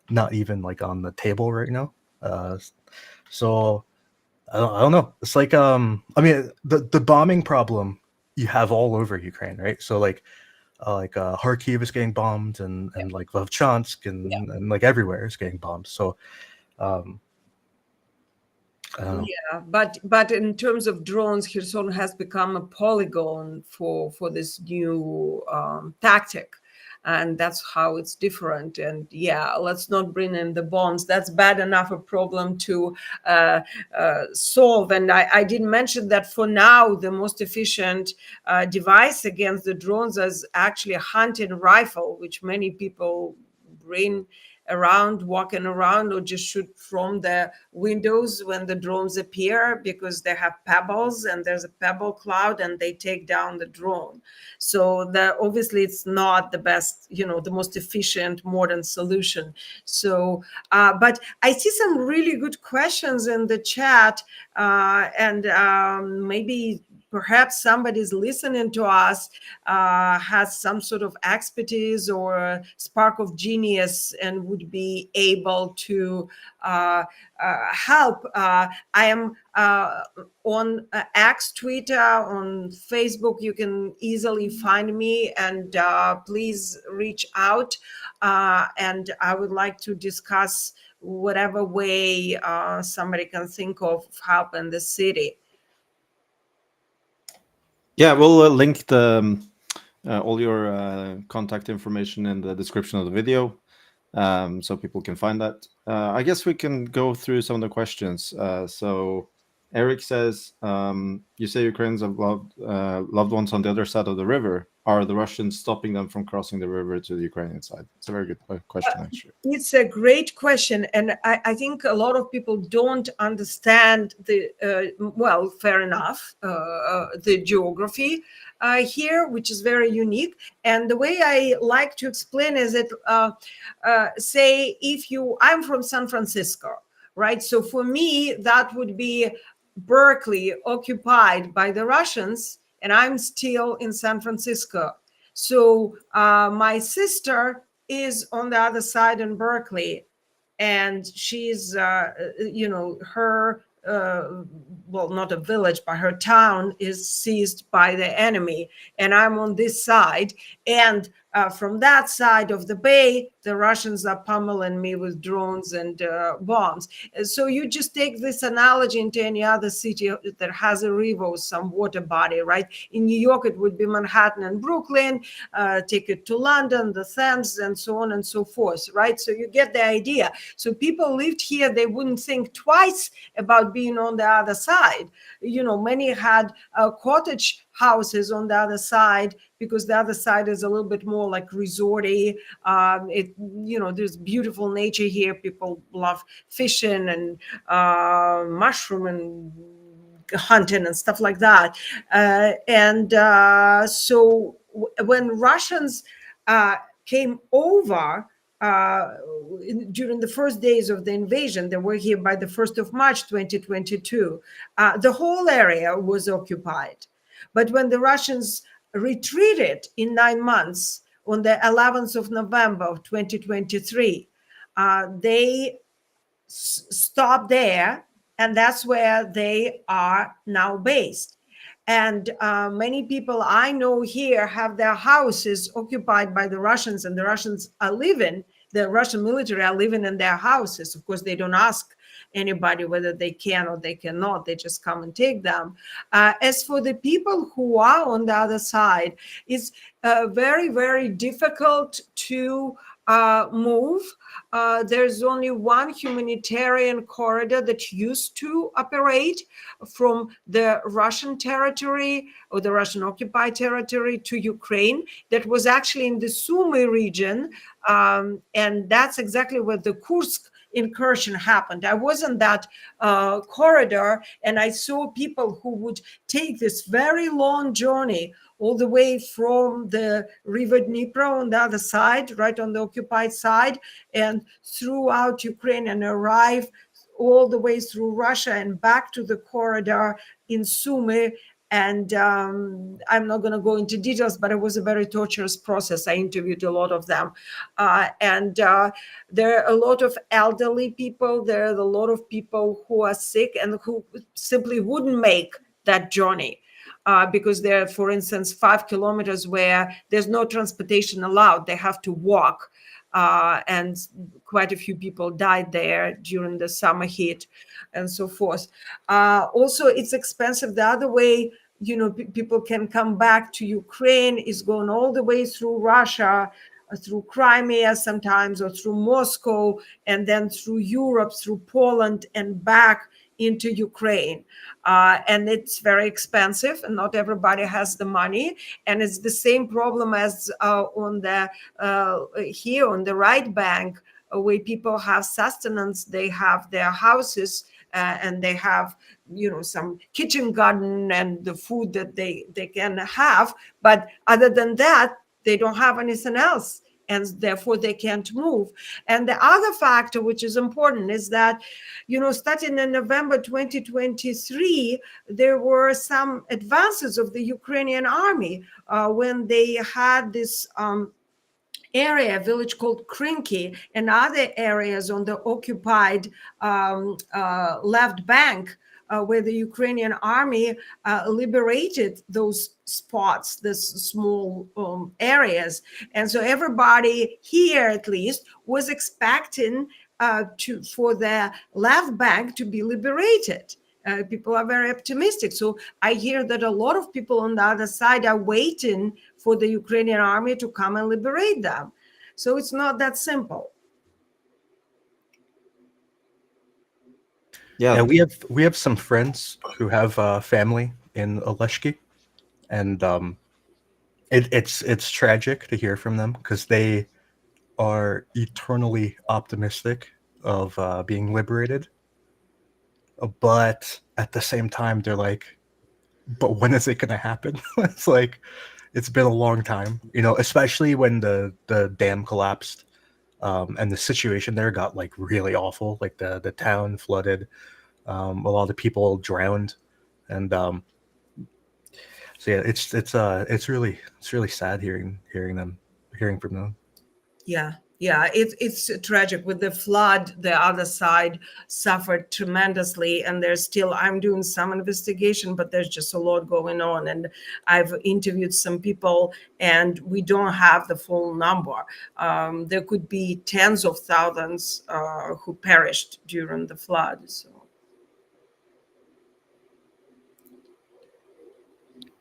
not even like on the table right now. So I don't know. It's like I mean the bombing problem you have all over Ukraine, right? So like Kharkiv is getting bombed and like Vovchansk and like everywhere is getting bombed. So I don't know. Yeah, but in terms of drones, Kherson has become a polygon for this new tactic, and that's how it's different. And yeah, let's not bring in the bombs. That's bad enough a problem to solve. And I didn't mention that for now, the most efficient device against the drones is actually a hunting rifle, which many people bring around, walking around, or just shoot from the windows when the drones appear, because they have pebbles and there's a pebble cloud and they take down the drone. So that obviously it's not the best, the most efficient modern solution. So, but I see some really good questions in the chat, and maybe perhaps somebody's listening to us has some sort of expertise or spark of genius and would be able to help. I am on X, Twitter, on Facebook. You can easily find me, and please reach out. And I would like to discuss whatever way somebody can think of helping the city. Yeah, we'll link the all your contact information in the description of the video, so people can find that. I guess we can go through some of the questions. So Eric says, you say Ukrainians have loved ones on the other side of the river. Are the Russians stopping them from crossing the river to the Ukrainian side? It's a very good question, actually. It's a great question. And I think a lot of people don't understand well, fair enough, the geography here, which is very unique. And the way I like to explain is that, say, I'm from San Francisco, right? So for me, that would be Berkeley occupied by the Russians, and I'm still in San Francisco. So my sister is on the other side in Berkeley, and she's, her, well, not a village, but her town is seized by the enemy, and I'm on this side. And from that side of the bay, the Russians are pummeling me with drones and bombs. So you just take this analogy into any other city that has a river or some water body, right? In New York, it would be Manhattan and Brooklyn. Take it to London, the Thames, and so on and so forth, right? So you get the idea. So people lived here, they wouldn't think twice about being on the other side. You know, many had cottage houses on the other side, because the other side is a little bit more like resorty. There's beautiful nature here. People love fishing and mushroom and hunting and stuff like that. So when Russians came over during the first days of the invasion, they were here by the 1st of March, 2022, the whole area was occupied. But when the Russians retreated in 9 months on the 11th of November of 2023, they stopped there, and that's where they are now based. And many people I know here have their houses occupied by the Russians, and the Russians are living, the Russian military are living in their houses. Of course, they don't ask anybody whether they can or they cannot. They just come and take them. As for the people who are on the other side, it's very, very difficult to move. There's only one humanitarian corridor that used to operate from the Russian territory or the Russian occupied territory to Ukraine. That was actually in the Sumy region. And that's exactly where the Kursk incursion happened. I was in that corridor, and I saw people who would take this very long journey all the way from the river Dnipro on the other side, right on the occupied side, and throughout Ukraine, and arrive all the way through Russia and back to the corridor in Sumy. And I'm not going to go into details, but it was a very torturous process. I interviewed a lot of them. There are a lot of elderly people. There are a lot of people who are sick and who simply wouldn't make that journey. Because there are, for instance, 5 kilometers where there's no transportation allowed. They have to walk. And quite a few people died there during the summer heat and so forth. Also, it's expensive. The other way, people can come back to Ukraine is going all the way through Russia, through Crimea sometimes, or through Moscow, and then through Europe, through Poland, and back into Ukraine. And it's very expensive, and not everybody has the money. And it's the same problem as on the here on the right bank, where people have sustenance. They have their houses, and they have, some kitchen garden and the food that they can have. But other than that, they don't have anything else, and therefore they can't move. And the other factor, which is important, is that, starting in November 2023, there were some advances of the Ukrainian army when they had this area, a village called Krinky, and other areas on the occupied left bank, where the Ukrainian army liberated those spots, these small areas. And so everybody here, at least, was expecting for the left bank to be liberated. People are very optimistic. So I hear that a lot of people on the other side are waiting for the Ukrainian army to come and liberate them. So it's not that simple. Yeah, Yeah, we have some friends who have family in Oleshki, and it's tragic to hear from them because they are eternally optimistic of being liberated, but at the same time they're like, but when is it going to happen? It's like it's been a long time, you know, especially when the dam collapsed, and the situation there got like really awful, like the town flooded, a lot of people drowned, and so yeah, it's really sad hearing from them. Yeah, it's tragic. With the flood, the other side suffered tremendously, and there's still, I'm doing some investigation, but there's just a lot going on. And I've interviewed some people, and we don't have the full number. There could be tens of thousands who perished during the flood. So.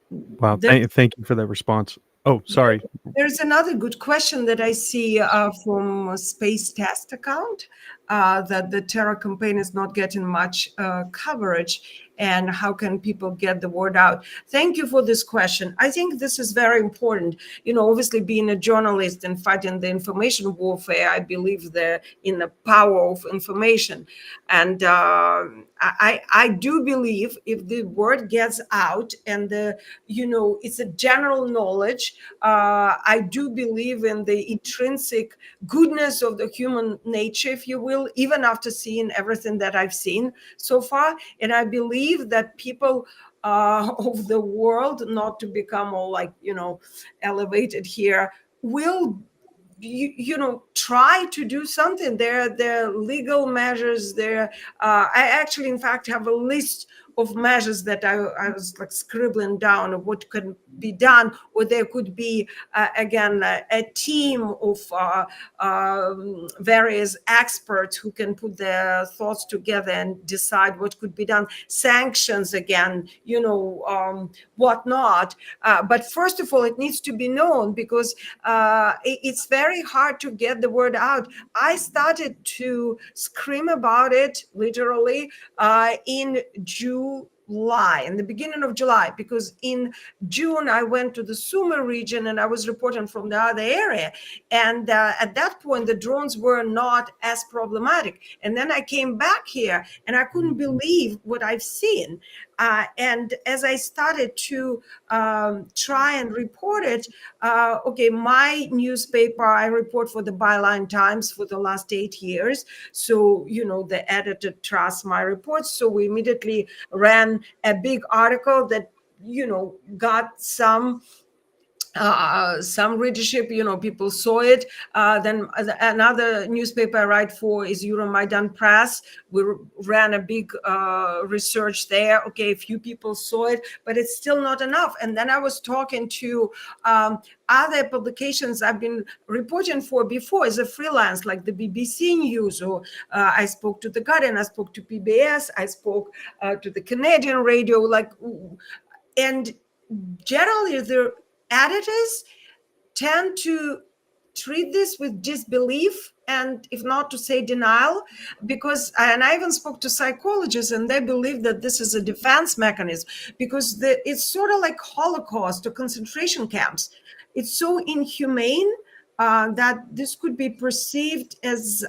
Wow. There- Thank you for that response. Oh, sorry. There's another good question that I see from a Space Test account, that the terror campaign is not getting much coverage, and how can people get the word out? Thank you for this question. I think this is very important. You know, obviously being a journalist and fighting the information warfare, I believe in the power of information. And I do believe if the word gets out and it's a general knowledge, I do believe in the intrinsic goodness of the human nature, if you will, even after seeing everything that I've seen so far. And I believe that people of the world, not to become all like, elevated here, will try to do something. There legal measures there. I actually, in fact, have a list of measures that I was like scribbling down of what could be done, or there could be again a team of various experts who can put their thoughts together and decide what could be done. Sanctions again, whatnot. But first of all, it needs to be known, because it's very hard to get the word out. I started to scream about it literally in July, in the beginning of July, because in June I went to the Sumy region and I was reporting from the other area, and at that point the drones were not as problematic. And then I came back here and I couldn't believe what I've seen. And as I started to try and report it, my newspaper, I report for the Byline Times for the last 8 years. So, the editor trusts my reports. So we immediately ran a big article that, got some readership, people saw it. Then another newspaper I write for is Euromaidan Press. We ran a big research there. Okay, a few people saw it, but it's still not enough. And then I was talking to other publications I've been reporting for before as a freelance, like the BBC News, or I spoke to The Guardian, I spoke to PBS, I spoke to the Canadian radio, and generally the editors tend to treat this with disbelief, and if not to say denial, and I even spoke to psychologists, and they believe that this is a defense mechanism, because it's sort of like Holocaust or concentration camps. It's so inhumane that this could be perceived as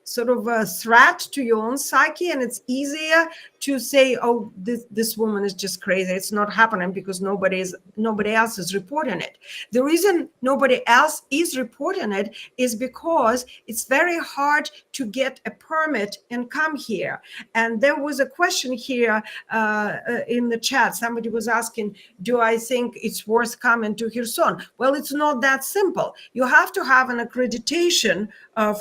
sort of a threat to your own psyche, and it's easier to say, oh, this woman is just crazy, it's not happening, because nobody else is reporting it. The reason nobody else is reporting it is because it's very hard to get a permit and come here. And there was a question here in the chat. Somebody was asking, do I think it's worth coming to Kherson? Well, it's not that simple. You have to have an accreditation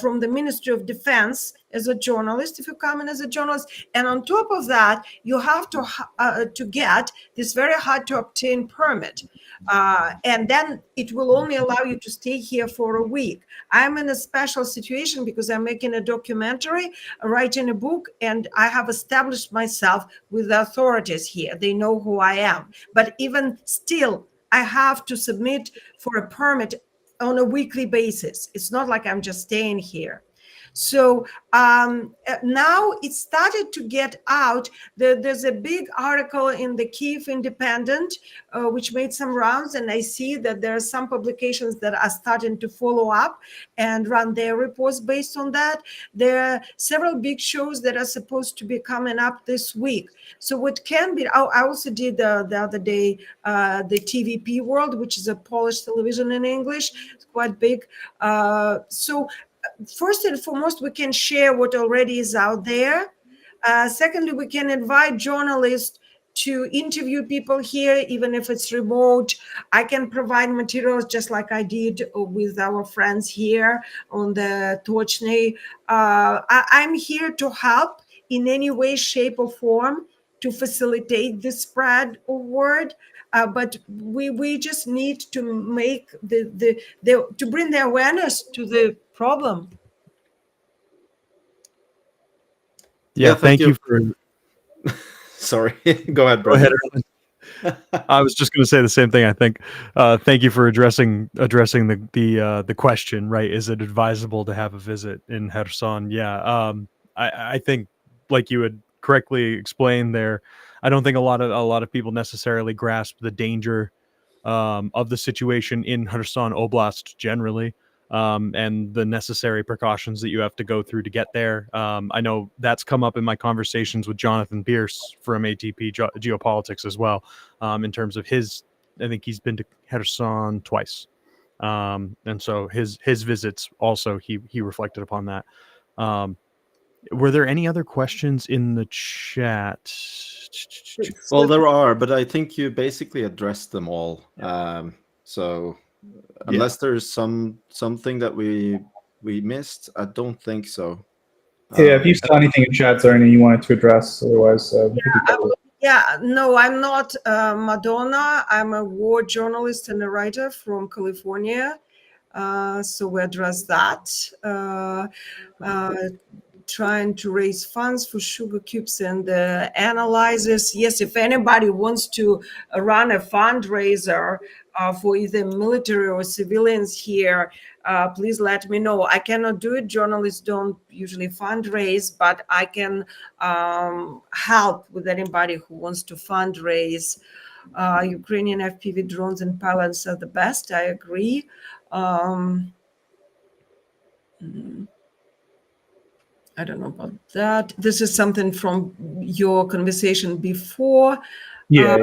from the Ministry of Defense as a journalist, if you come in as a journalist. And on top of that, you have to get this very hard to obtain permit. And then it will only allow you to stay here for a week. I'm in a special situation because I'm making a documentary, writing a book, and I have established myself with the authorities here. They know who I am. But even still, I have to submit for a permit on a weekly basis. It's not like I'm just staying here. So now it started to get out. There's a big article in the Kyiv Independent, which made some rounds, and I see that there are some publications that are starting to follow up and run their reports based on that. There are several big shows that are supposed to be coming up this week. So what can be, I also did the other day, the TVP World, which is a Polish television in English. It's quite big. So first and foremost, we can share what already is out there. Secondly, we can invite journalists to interview people here, even if it's remote. I can provide materials just like I did with our friends here on the Tochnyi. I'm here to help in any way, shape, or form to facilitate the spread of word. But we just need to make to bring the awareness to the problem. Yeah, thank you for. Sorry, go ahead, Go ahead, Brendon. Erlend. I was just going to say the same thing. I think. Thank you for addressing the question. Right? Is it advisable to have a visit in Kherson? Yeah. I think, like you had correctly explained there, I don't think a lot of people necessarily grasp the danger of the situation in Kherson Oblast generally, and the necessary precautions that you have to go through to get there. I know that's come up in my conversations with Jonathan Pierce from ATP Geopolitics as well, in terms of his. I think he's been to Kherson twice, and so his visits also he reflected upon that. Were there any other questions in the chat? Well, there are, but I think you basically addressed them all. So unless there's something that we missed, I don't think so. Yeah, if you saw anything in chat, Zarina, you wanted to address, otherwise, No, I'm not Madonna. I'm a war journalist and a writer from California. So we address that. Trying to raise funds for sugar cubes and analyzers. Yes, if anybody wants to run a fundraiser for either military or civilians here, please let me know. I cannot do it. Journalists don't usually fundraise, but I can help with anybody who wants to fundraise. Ukrainian FPV drones and pilots are the best. I agree. I don't know about that. This is something from your conversation before. yeah.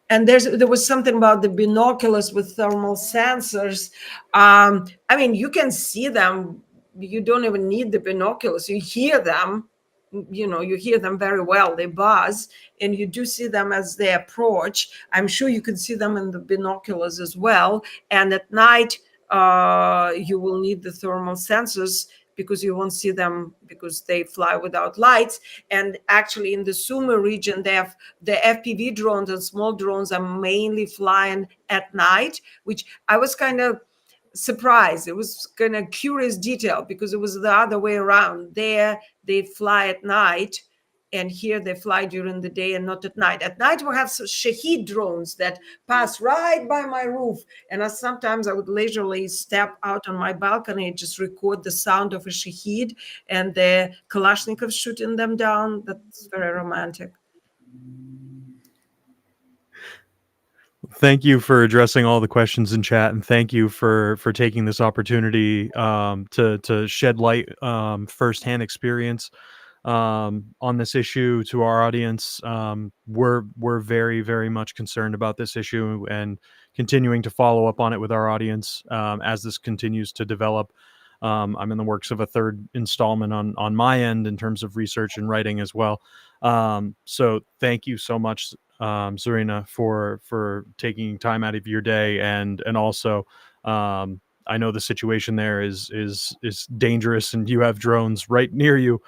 And there was something about the binoculars with thermal sensors. I mean, you can see them. You don't even need the binoculars. You hear them. You hear them very well. They buzz, and you do see them as they approach. I'm sure you can see them in the binoculars as well. And at night, you will need the thermal sensors because you won't see them because they fly without lights. And actually in the Sumy region, they have the FPV drones and small drones are mainly flying at night, which I was kind of surprised. It was kind of curious detail because it was the other way around. There they fly at night, and here they fly during the day and not at night. At night we have Shahed drones that pass right by my roof, and sometimes I would leisurely step out on my balcony and just record the sound of a Shahed and the Kalashnikov shooting them down. That's very romantic. Thank you for addressing all the questions in chat, and thank you for taking this opportunity to shed light, firsthand experience on this issue to our audience. We're very, very much concerned about this issue and continuing to follow up on it with our audience as this continues to develop. I'm in the works of a third installment on my end in terms of research and writing as well. So thank you so much, Zarina, for taking time out of your day, and also I know the situation there is dangerous, and you have drones right near you.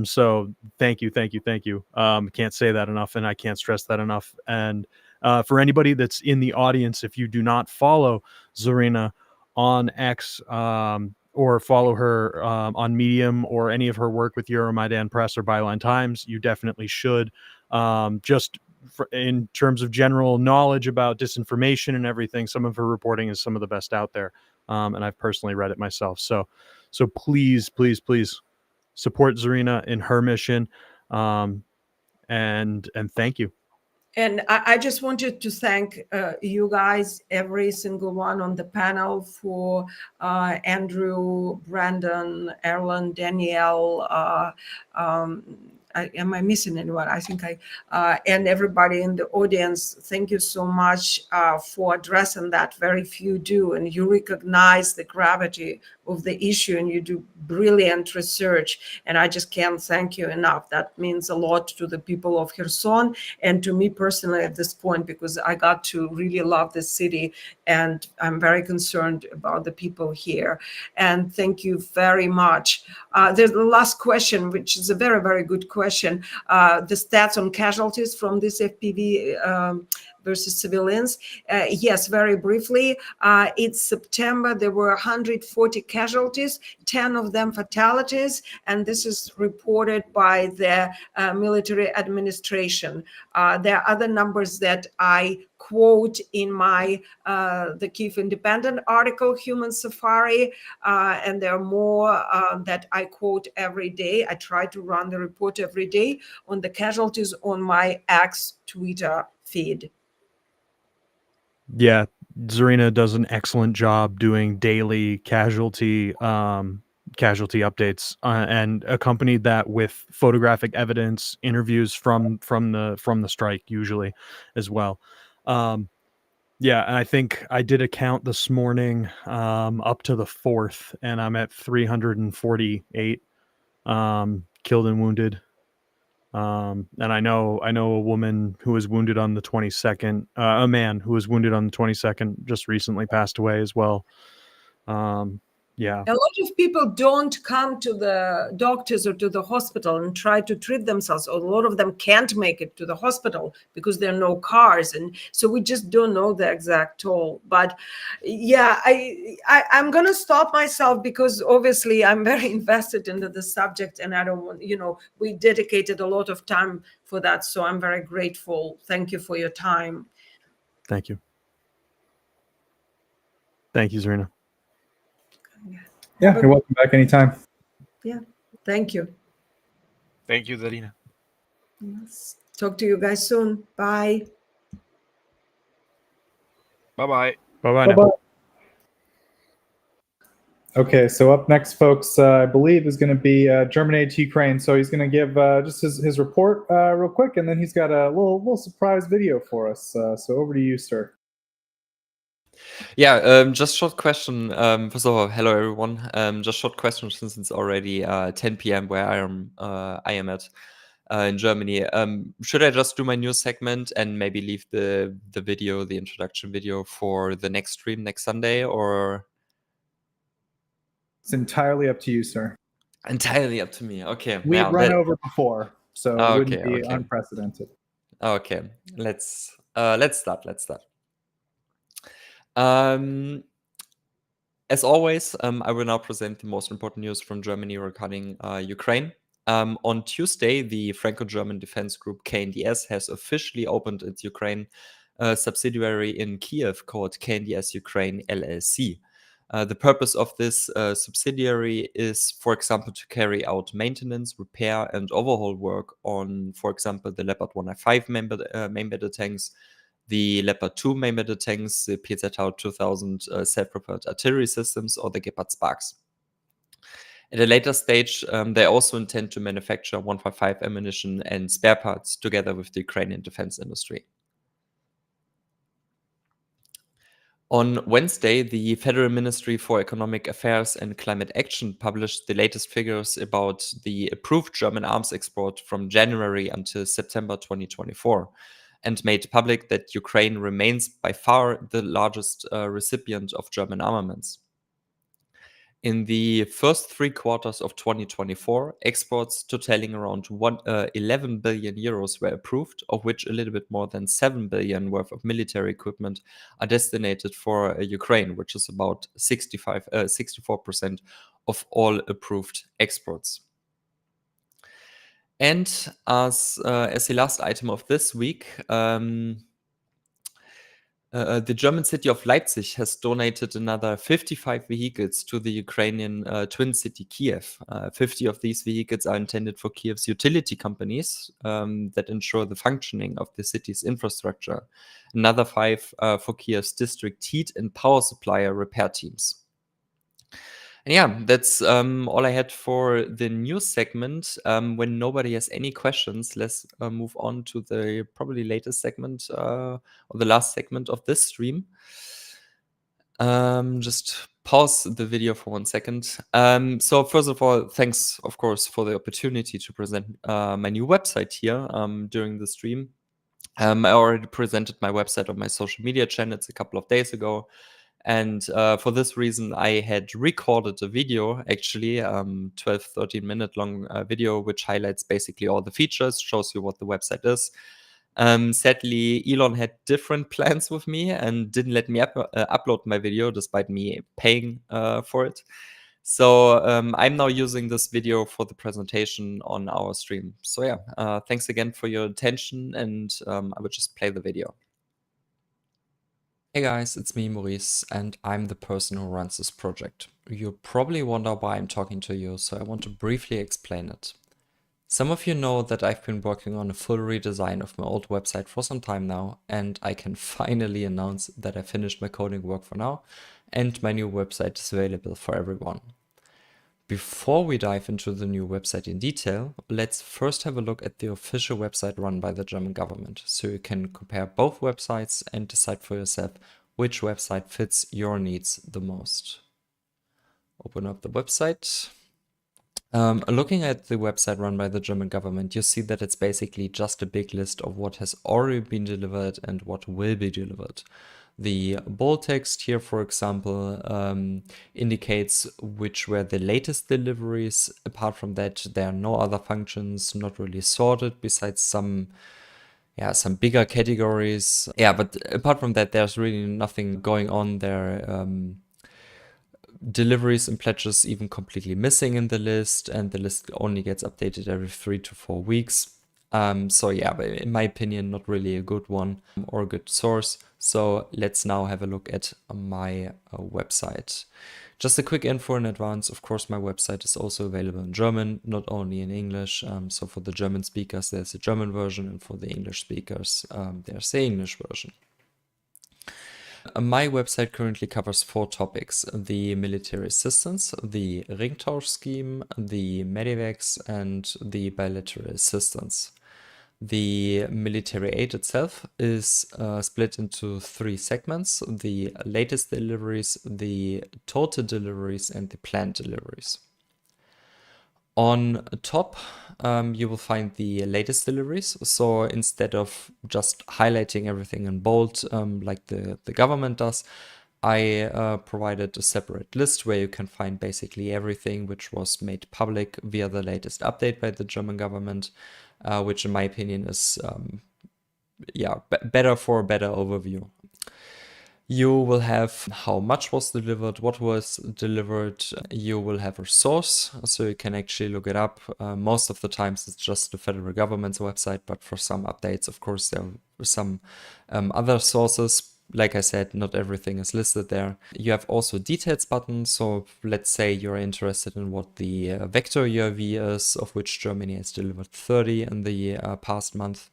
So thank you. Can't say that enough, and I can't stress that enough. And for anybody that's in the audience, if you do not follow Zarina on X, or follow her on Medium or any of her work with Euromaidan Press or Byline Times, you definitely should. Just in terms of general knowledge about disinformation and everything, some of her reporting is some of the best out there. And I've personally read it myself. So So please, please, please support Zarina in her mission, and thank you. And I just wanted to thank you guys, every single one on the panel, for Andrew, Brendon, Erlend, Daniele. Am I missing anyone? I think and everybody in the audience, thank you so much for addressing that. Very few do, and you recognize the gravity of the issue, and you do brilliant research. And I just can't thank you enough. That means a lot to the people of Kherson and to me personally at this point, because I got to really love this city, and I'm very concerned about the people here. And thank you very much. There's the last question, which is a very, very good question. The stats on casualties from this FPV versus civilians. Yes, very briefly. In September, there were 140 casualties, 10 of them fatalities, and this is reported by the military administration. There are other numbers that I quote in my the Kyiv Independent article, Human Safari, and there are more that I quote every day. I try to run the report every day on the casualties on my X Twitter feed. Yeah, Zarina does an excellent job doing daily casualty updates, and accompanied that with photographic evidence, interviews from the strike usually as well. Yeah, and I think I did a count this morning up to the 4th, and I'm at 348 killed and wounded. And I know a woman who was wounded on the 22nd, a man who was wounded on the 22nd just recently passed away as well. Yeah. A lot of people don't come to the doctors or to the hospital and try to treat themselves. Or a lot of them can't make it to the hospital because there are no cars. And so we just don't know the exact toll. But yeah, I'm going to stop myself because obviously I'm very invested into the subject, and I don't want, we dedicated a lot of time for that. So I'm very grateful. Thank you for your time. Thank you. Thank you, Zarina. Yeah, you're welcome back anytime. Yeah, thank you. Thank you, Zarina. Yes. Talk to you guys soon. Bye. Bye-bye. Bye-bye now. Bye-bye. Okay, so up next, folks, I believe is going to be German aid to Ukraine. So he's going to give just his report real quick, and then he's got a little surprise video for us. So over to you, sir. Yeah, just short question. First of all, hello everyone. Just short question since it's already 10 p.m. where I am at in Germany. Should I just do my news segment and maybe leave the video, the introduction video, for the next stream next Sunday, or? It's entirely up to you, sir. Entirely up to me. Okay. We've now run over before, so it wouldn't be okay. unprecedented. Okay, let's start. As always, I will now present the most important news from Germany regarding Ukraine. On Tuesday, the Franco-German defense group KNDS has officially opened its Ukraine subsidiary in Kyiv called KNDS Ukraine LLC. The purpose of this subsidiary is, for example, to carry out maintenance, repair, and overhaul work on, for example, the Leopard 105 main battle tanks, the Leopard 2 main battle tanks, the PZH 2000 self-propelled artillery systems, or the Gepard Sparks. At a later stage, they also intend to manufacture 155 ammunition and spare parts together with the Ukrainian defense industry. On Wednesday, the Federal Ministry for Economic Affairs and Climate Action published the latest figures about the approved German arms export from January until September 2024, and made public that Ukraine remains by far the largest recipient of German armaments. In the first 3 quarters of 2024, exports totaling around 11 billion euros were approved, of which a little bit more than 7 billion worth of military equipment are designated for Ukraine, which is about 64% of all approved exports. And as the last item of this week, The German city of Leipzig has donated another 55 vehicles to the Ukrainian twin city Kyiv. 50 of these vehicles are intended for Kyiv's utility companies that ensure the functioning of the city's infrastructure. Another 5 for Kyiv's district heat and power supplier repair teams. And yeah, that's all I had for the news segment. When nobody has any questions, let's move on to the probably latest segment or the last segment of this stream. Just pause the video for 1 second. So first of all, thanks, of course, for the opportunity to present my new website here during the stream. I already presented my website on my social media channels a couple of days ago. And for this reason, I had recorded a video, actually, 12, 13 minute long video, which highlights basically all the features, shows you what the website is. Sadly, Elon had different plans with me and didn't let me upload my video despite me paying for it. So I'm now using this video for the presentation on our stream. So yeah, thanks again for your attention, and I will just play the video. Hey guys, it's me, Maurice, and I'm the person who runs this project. You probably wonder why I'm talking to you, so I want to briefly explain it. Some of you know that I've been working on a full redesign of my old website for some time now, and I can finally announce that I finished my coding work for now, and my new website is available for everyone. Before we dive into the new website in detail, let's first have a look at the official website run by the German government, so you can compare both websites and decide for yourself which website fits your needs the most. Open up the website. Looking at the website run by the German government, you see that it's basically just a big list of what has already been delivered and what will be delivered. The bold text here, for example, indicates which were the latest deliveries. Apart from that, there are no other functions, not really sorted, besides some bigger categories. Yeah, but apart from that, there's really nothing going on there. Deliveries and pledges even completely missing in the list, and the list only gets updated every 3 to 4 weeks. So yeah, but in my opinion, not really a good one or a good source. So let's now have a look at my website. Just a quick info in advance. Of course, my website is also available in German, not only in English. So for the German speakers, there's a German version, and for the English speakers, there's the English version. My website currently covers 4 topics: the military assistance, the Ringtausch scheme, the Medivacs, and the bilateral assistance. The military aid itself is split into 3 segments: the latest deliveries, the total deliveries, and the planned deliveries. On top, you will find the latest deliveries. So instead of just highlighting everything in bold like the government does, I provided a separate list where you can find basically everything which was made public via the latest update by the German government, which in my opinion is better for a better overview. You will have how much was delivered, what was delivered. You will have a source, so you can actually look it up. Most of the times it's just the federal government's website, but for some updates, of course, there are some other sources. Like I said, not everything is listed there. You have also details button. So let's say you're interested in what the vector UAV is, of which Germany has delivered 30 in the past month.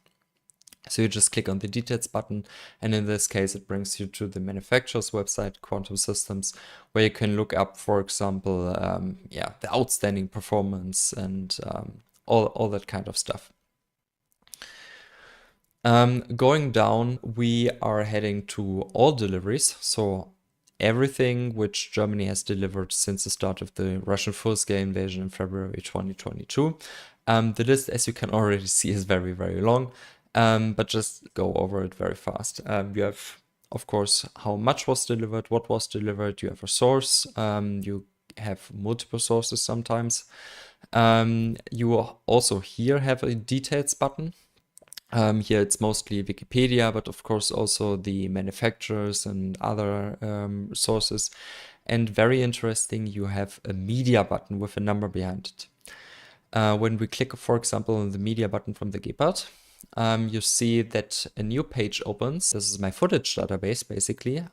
So you just click on the details button, and in this case, it brings you to the manufacturer's website, Quantum Systems, where you can look up, for example, the outstanding performance and all that kind of stuff. Going down, we are heading to all deliveries. So everything which Germany has delivered since the start of the Russian full-scale invasion in February 2022. The list, as you can already see, is very, very long, but just go over it very fast. You have, of course, how much was delivered, what was delivered. You have a source. You have multiple sources sometimes. You also here have a details button. Here it's mostly Wikipedia, but of course also the manufacturers and other sources. And very interesting, you have a media button with a number behind it. When we click, for example, on the media button from the Gepard, you see that a new page opens. This is my footage database, basically.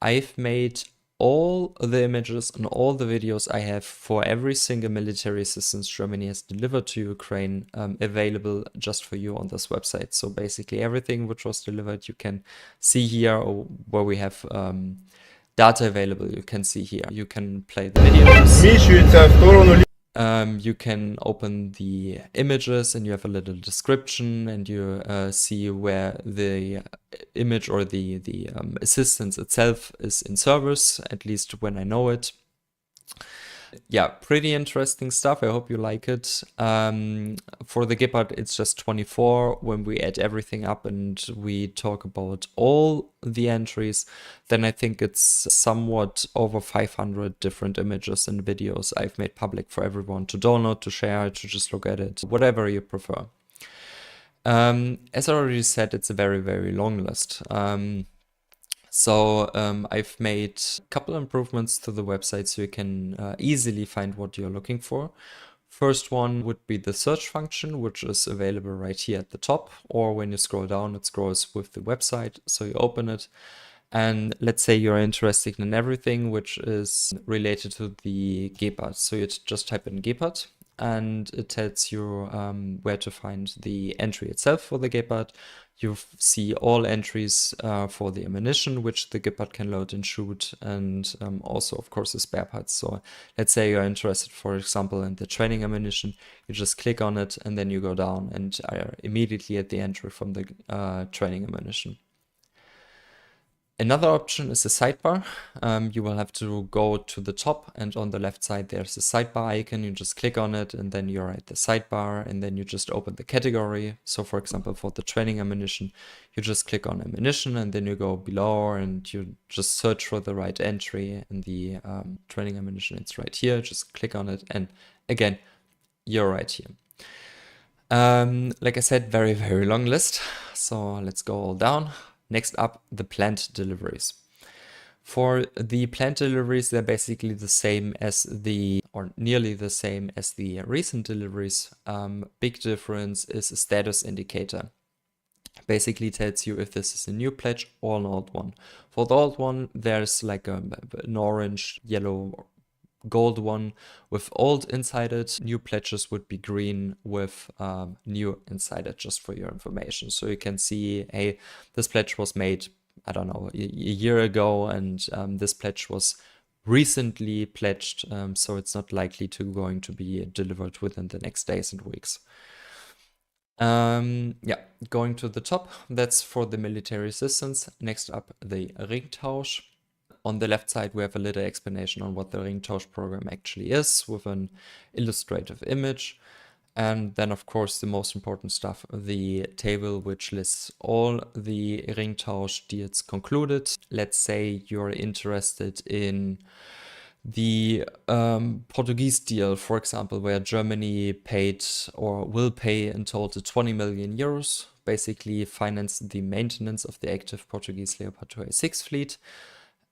I've made all the images and all the videos I have for every single military assistance Germany has delivered to Ukraine available just for you on this website. So basically everything which was delivered you can see here, or where we have data available you can see here. You can play the videos. You can open the images and you have a little description, and you see where the image or the assistance itself is in service, at least when I know it. Yeah, pretty interesting stuff. I hope you like it. For the Gepard, it's just 24. When we add everything up and we talk about all the entries, then I think it's somewhat over 500 different images and videos I've made public for everyone to download, to share, to just look at it, whatever you prefer. As I already said, it's a very, very long list. So I've made a couple improvements to the website so you can easily find what you're looking for. First one would be the search function, which is available right here at the top, or when you scroll down, it scrolls with the website. So you open it, and let's say you're interested in everything which is related to the Gepard. So you just type in Gepard, and it tells you where to find the entry itself for the Gepard. You see all entries for the ammunition which the Gepard can load and shoot, and also of course the spare parts. So let's say you're interested, for example, in the training ammunition, you just click on it and then you go down and are immediately at the entry from the training ammunition. Another option is the sidebar. You will have to go to the top, and on the left side there's a sidebar icon. You just click on it and then you're at the sidebar, and then you just open the category. So for example, for the training ammunition, you just click on ammunition and then you go below and you just search for the right entry in the training ammunition. It's right here. Just click on it and again, you're right here. Like I said, very, very long list. So let's go all down. Next up, the planned deliveries. For the planned deliveries, they're basically the same as or nearly the same as the recent deliveries. Big difference is a status indicator. Basically tells you if this is a new pledge or an old one. For the old one, there's like an orange, yellow, gold one with old inside it. New pledges would be green with new inside it, just for your information. So you can see, hey, this pledge was made, I don't know, a year ago, and this pledge was recently pledged, so it's not likely going to be delivered within the next days and weeks. Yeah, going to the top, that's for the military assistance. Next up, the Ringtausch. On the left side, we have a little explanation on what the Ringtausch program actually is with an illustrative image. And then, of course, the most important stuff, the table which lists all the Ringtausch deals concluded. Let's say you're interested in the Portuguese deal, for example, where Germany paid or will pay in total 20 million euros, basically finance the maintenance of the active Portuguese Leopard 2A6 fleet.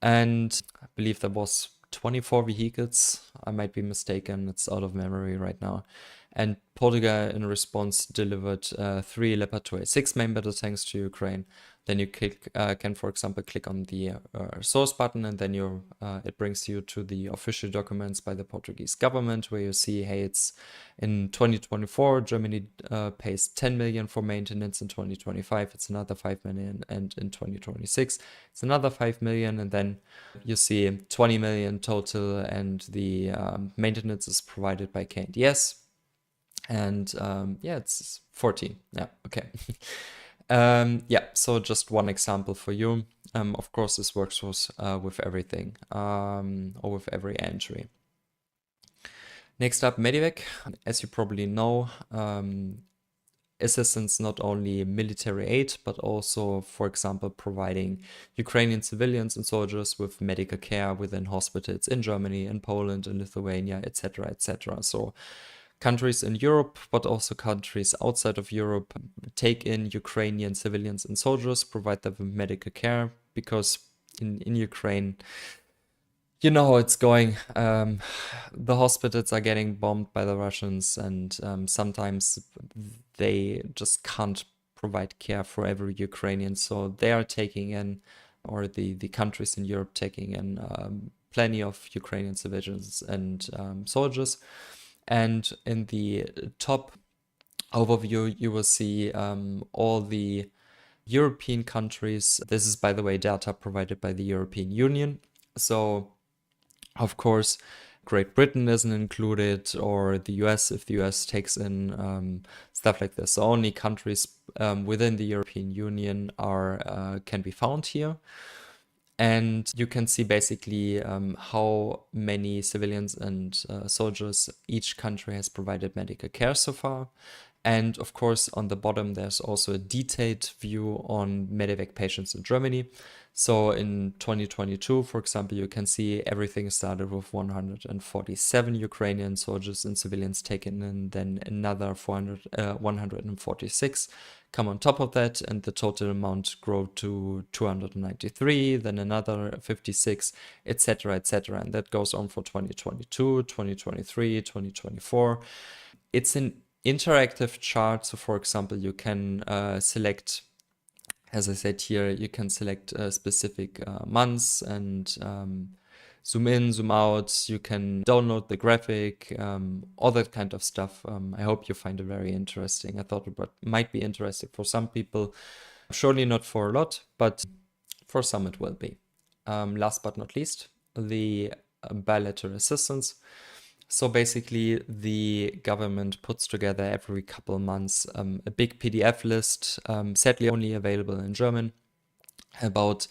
And I believe there was 24 vehicles. I might be mistaken. It's out of memory right now. And Portugal, in response, delivered 3 Leopard 2A6 main battle tanks to Ukraine. Then you can, for example, click on the source button, and then it brings you to the official documents by the Portuguese government, where you see, hey, it's in 2024, Germany pays 10 million for maintenance. In 2025, it's another 5 million. And in 2026, it's another 5 million. And then you see 20 million total, and the maintenance is provided by KNDS. And yeah, it's 14. Yeah, okay. Yeah, so just one example for you. Of course, this works with everything, or with every entry. Next up, Medivac. As you probably know, assistance not only military aid, but also, for example, providing Ukrainian civilians and soldiers with medical care within hospitals in Germany, in Poland, in Lithuania, etc., etc. So countries in Europe, but also countries outside of Europe, take in Ukrainian civilians and soldiers, provide them with medical care, because in Ukraine, You know how it's going. The hospitals are getting bombed by the Russians, and sometimes they just can't provide care for every Ukrainian. So they are taking in, or the countries in Europe taking in plenty of Ukrainian civilians and soldiers. And in the top overview, you will see all the European countries. This is, by the way, data provided by the European Union. So of course, Great Britain isn't included, or the US, if the US takes in stuff like this. So only countries within the European Union are can be found here. And you can see basically how many civilians and soldiers each country has provided medical care so far. And of course, on the bottom, there's also a detailed view on medevac patients in Germany. So in 2022, for example, you can see everything started with 147 Ukrainian soldiers and civilians taken in, then another 146 come on top of that, and the total amount grow to 293, then another 56, etc., etc. And that goes on for 2022, 2023, 2024. It's an interactive chart. So for example, you can select, as I said here, you can select specific months and zoom in, zoom out. You can download the graphic, all that kind of stuff. I hope you find it very interesting. I thought it might be interesting for some people. Surely not for a lot, but for some it will be. Last but not least, the bilateral assistance. So basically, the government puts together every couple of months a big PDF list, sadly only available in German, about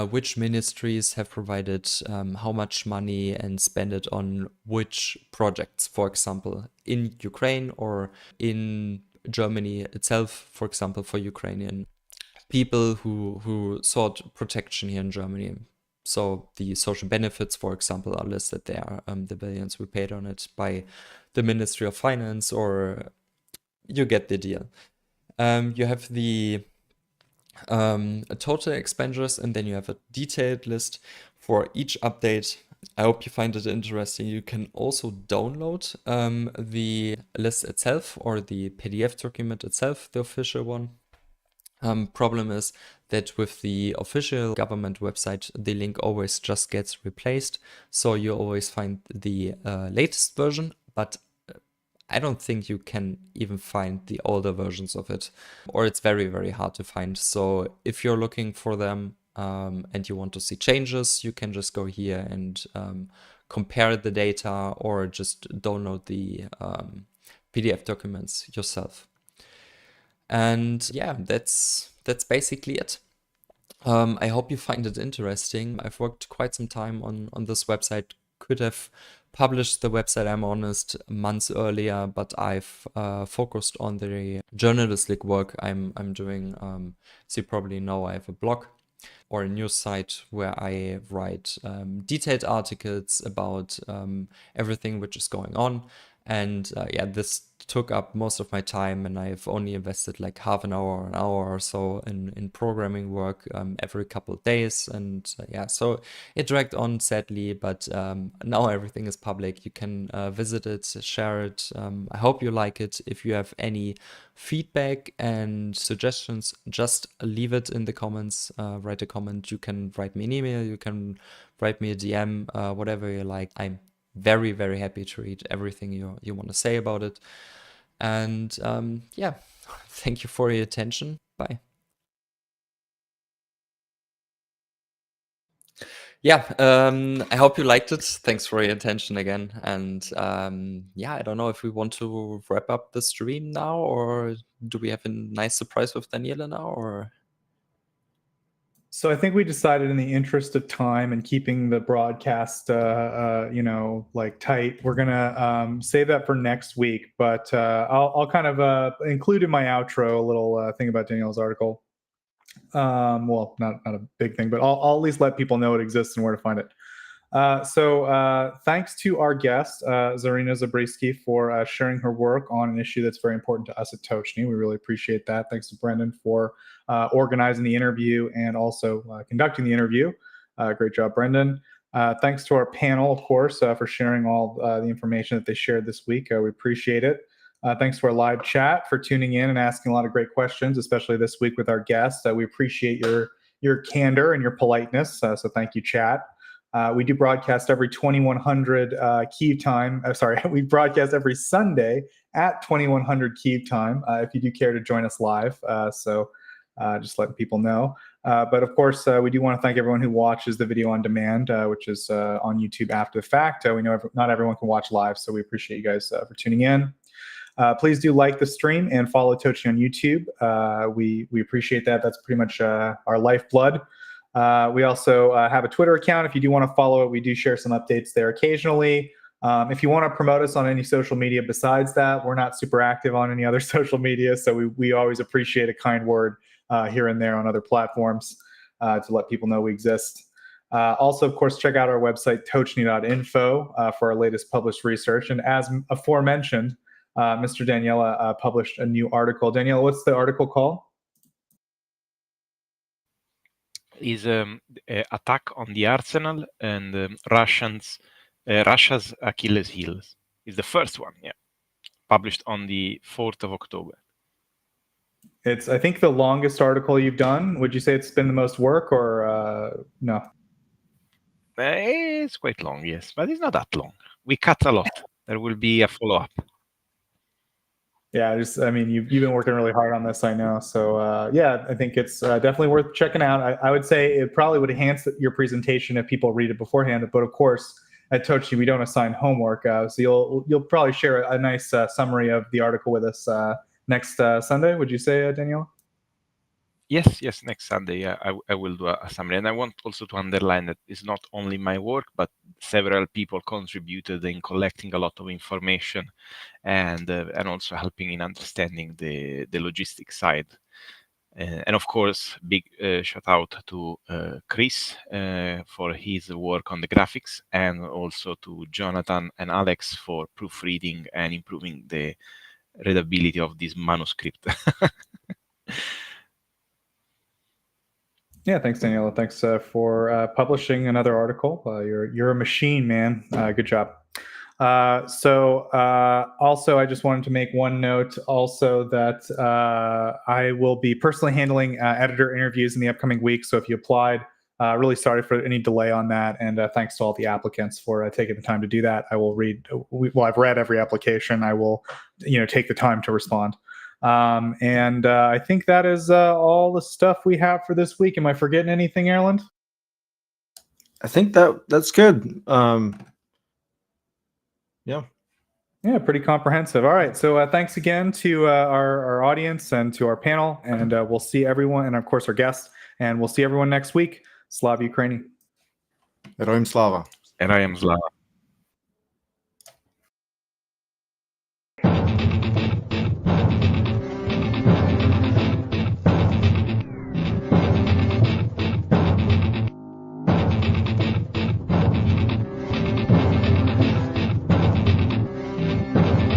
which ministries have provided how much money and spend it on which projects, for example, in Ukraine or in Germany itself, for example, for Ukrainian people who sought protection here in Germany. So the social benefits, for example, are listed there, the billions we paid on it by the Ministry of Finance, or you get the deal. You have the total expenditures, and then you have a detailed list for each update. I hope you find it interesting. You can also download the list itself, or the PDF document itself, the official one. Problem is that with the official government website, the link always just gets replaced. So you always find the latest version, but I don't think you can even find the older versions of it, or it's very, very hard to find. So if you're looking for them and you want to see changes, you can just go here and compare the data, or just download the PDF documents yourself. And yeah, that's basically it. I hope you find it interesting. I've worked quite some time on this website. Could have published the website, I'm honest, months earlier, but I've focused on the journalistic work I'm doing. So you probably know I have a blog or a news site where I write detailed articles about everything which is going on. And yeah, this took up most of my time, and I've only invested like half an hour or so in programming work every couple of days. And yeah, so it dragged on, sadly, but now everything is public. You can visit it, share it. I hope you like it. If you have any feedback and suggestions, just leave it in the comments. Write a comment. You can write me an email. You can write me a DM, whatever you like. I'm very, very happy to read everything you want to say about it. And yeah, thank you for your attention. Bye. Yeah, I hope you liked it. Thanks for your attention again. And yeah, I don't know if we want to wrap up the stream now, or do we have a nice surprise with Daniele now, or? So I think we decided, in the interest of time and keeping the broadcast, like tight, we're gonna save that for next week. But I'll kind of include in my outro a little thing about Daniel's article. Well, not a big thing, but I'll at least let people know it exists and where to find it. So thanks to our guest, Zarina Zabrisky, for sharing her work on an issue that's very important to us at Tochnyi. We really appreciate that. Thanks to Brendon for organizing the interview and also conducting the interview. Great job, Brendon. Thanks to our panel, of course, for sharing all the information that they shared this week. We appreciate it. Thanks to our live chat for tuning in and asking a lot of great questions, especially this week with our guests. We appreciate your candor and your politeness. So thank you, chat. We do broadcast every 2100 Kyiv time. We broadcast every Sunday at 2100 Kyiv time. If you do care to join us live, just letting people know. But of course, we do want to thank everyone who watches the video on demand, which is on YouTube after the fact. We know not everyone can watch live, so we appreciate you guys for tuning in. Please do like the stream and follow Tochnyi on YouTube. We appreciate that. That's pretty much our lifeblood. We also have a Twitter account. If you do want to follow it, we do share some updates there occasionally. If you want to promote us on any social media besides that, we're not super active on any other social media, so we always appreciate a kind word here and there on other platforms to let people know we exist. Also, of course, check out our website, tochnyi.info, for our latest published research. And as aforementioned, Mr. Daniele published a new article. Daniele, what's the article called? Is attack on the arsenal and Russia's Achilles heels. Is the first one, published on the 4th of October. It's, I think, the longest article you've done. Would you say it's been the most work, or no? It's quite long, yes, but it's not that long. We cut a lot. There will be a follow-up. Yeah, you've been working really hard on this, I know. So I think it's definitely worth checking out. I would say it probably would enhance your presentation if people read it beforehand. But of course, at Tochnyi, we don't assign homework, so you'll probably share a nice summary of the article with us next Sunday. Would you say, Daniele? Yes, next Sunday, I will do a summary. And I want also to underline that it's not only my work, but several people contributed in collecting a lot of information and also helping in understanding the logistics side. And of course, big shout out to Chris for his work on the graphics, and also to Jonathan and Alex for proofreading and improving the readability of this manuscript. Yeah, thanks, Daniele. Thanks for publishing another article. You're a machine, man. Good job. Also, I just wanted to make one note also that I will be personally handling editor interviews in the upcoming week. So if you applied, really sorry for any delay on that. And thanks to all the applicants for taking the time to do that. I will read, I've read every application. I will, take the time to respond. And I think that is all the stuff we have for this week. Am I forgetting anything, Erlend? I think that's good. Yeah, pretty comprehensive. All right. So thanks again to our audience and to our panel. And we'll see everyone, and of course our guests. And we'll see everyone next week. Slava Ukraini. Heroim Slava. And I am Slava.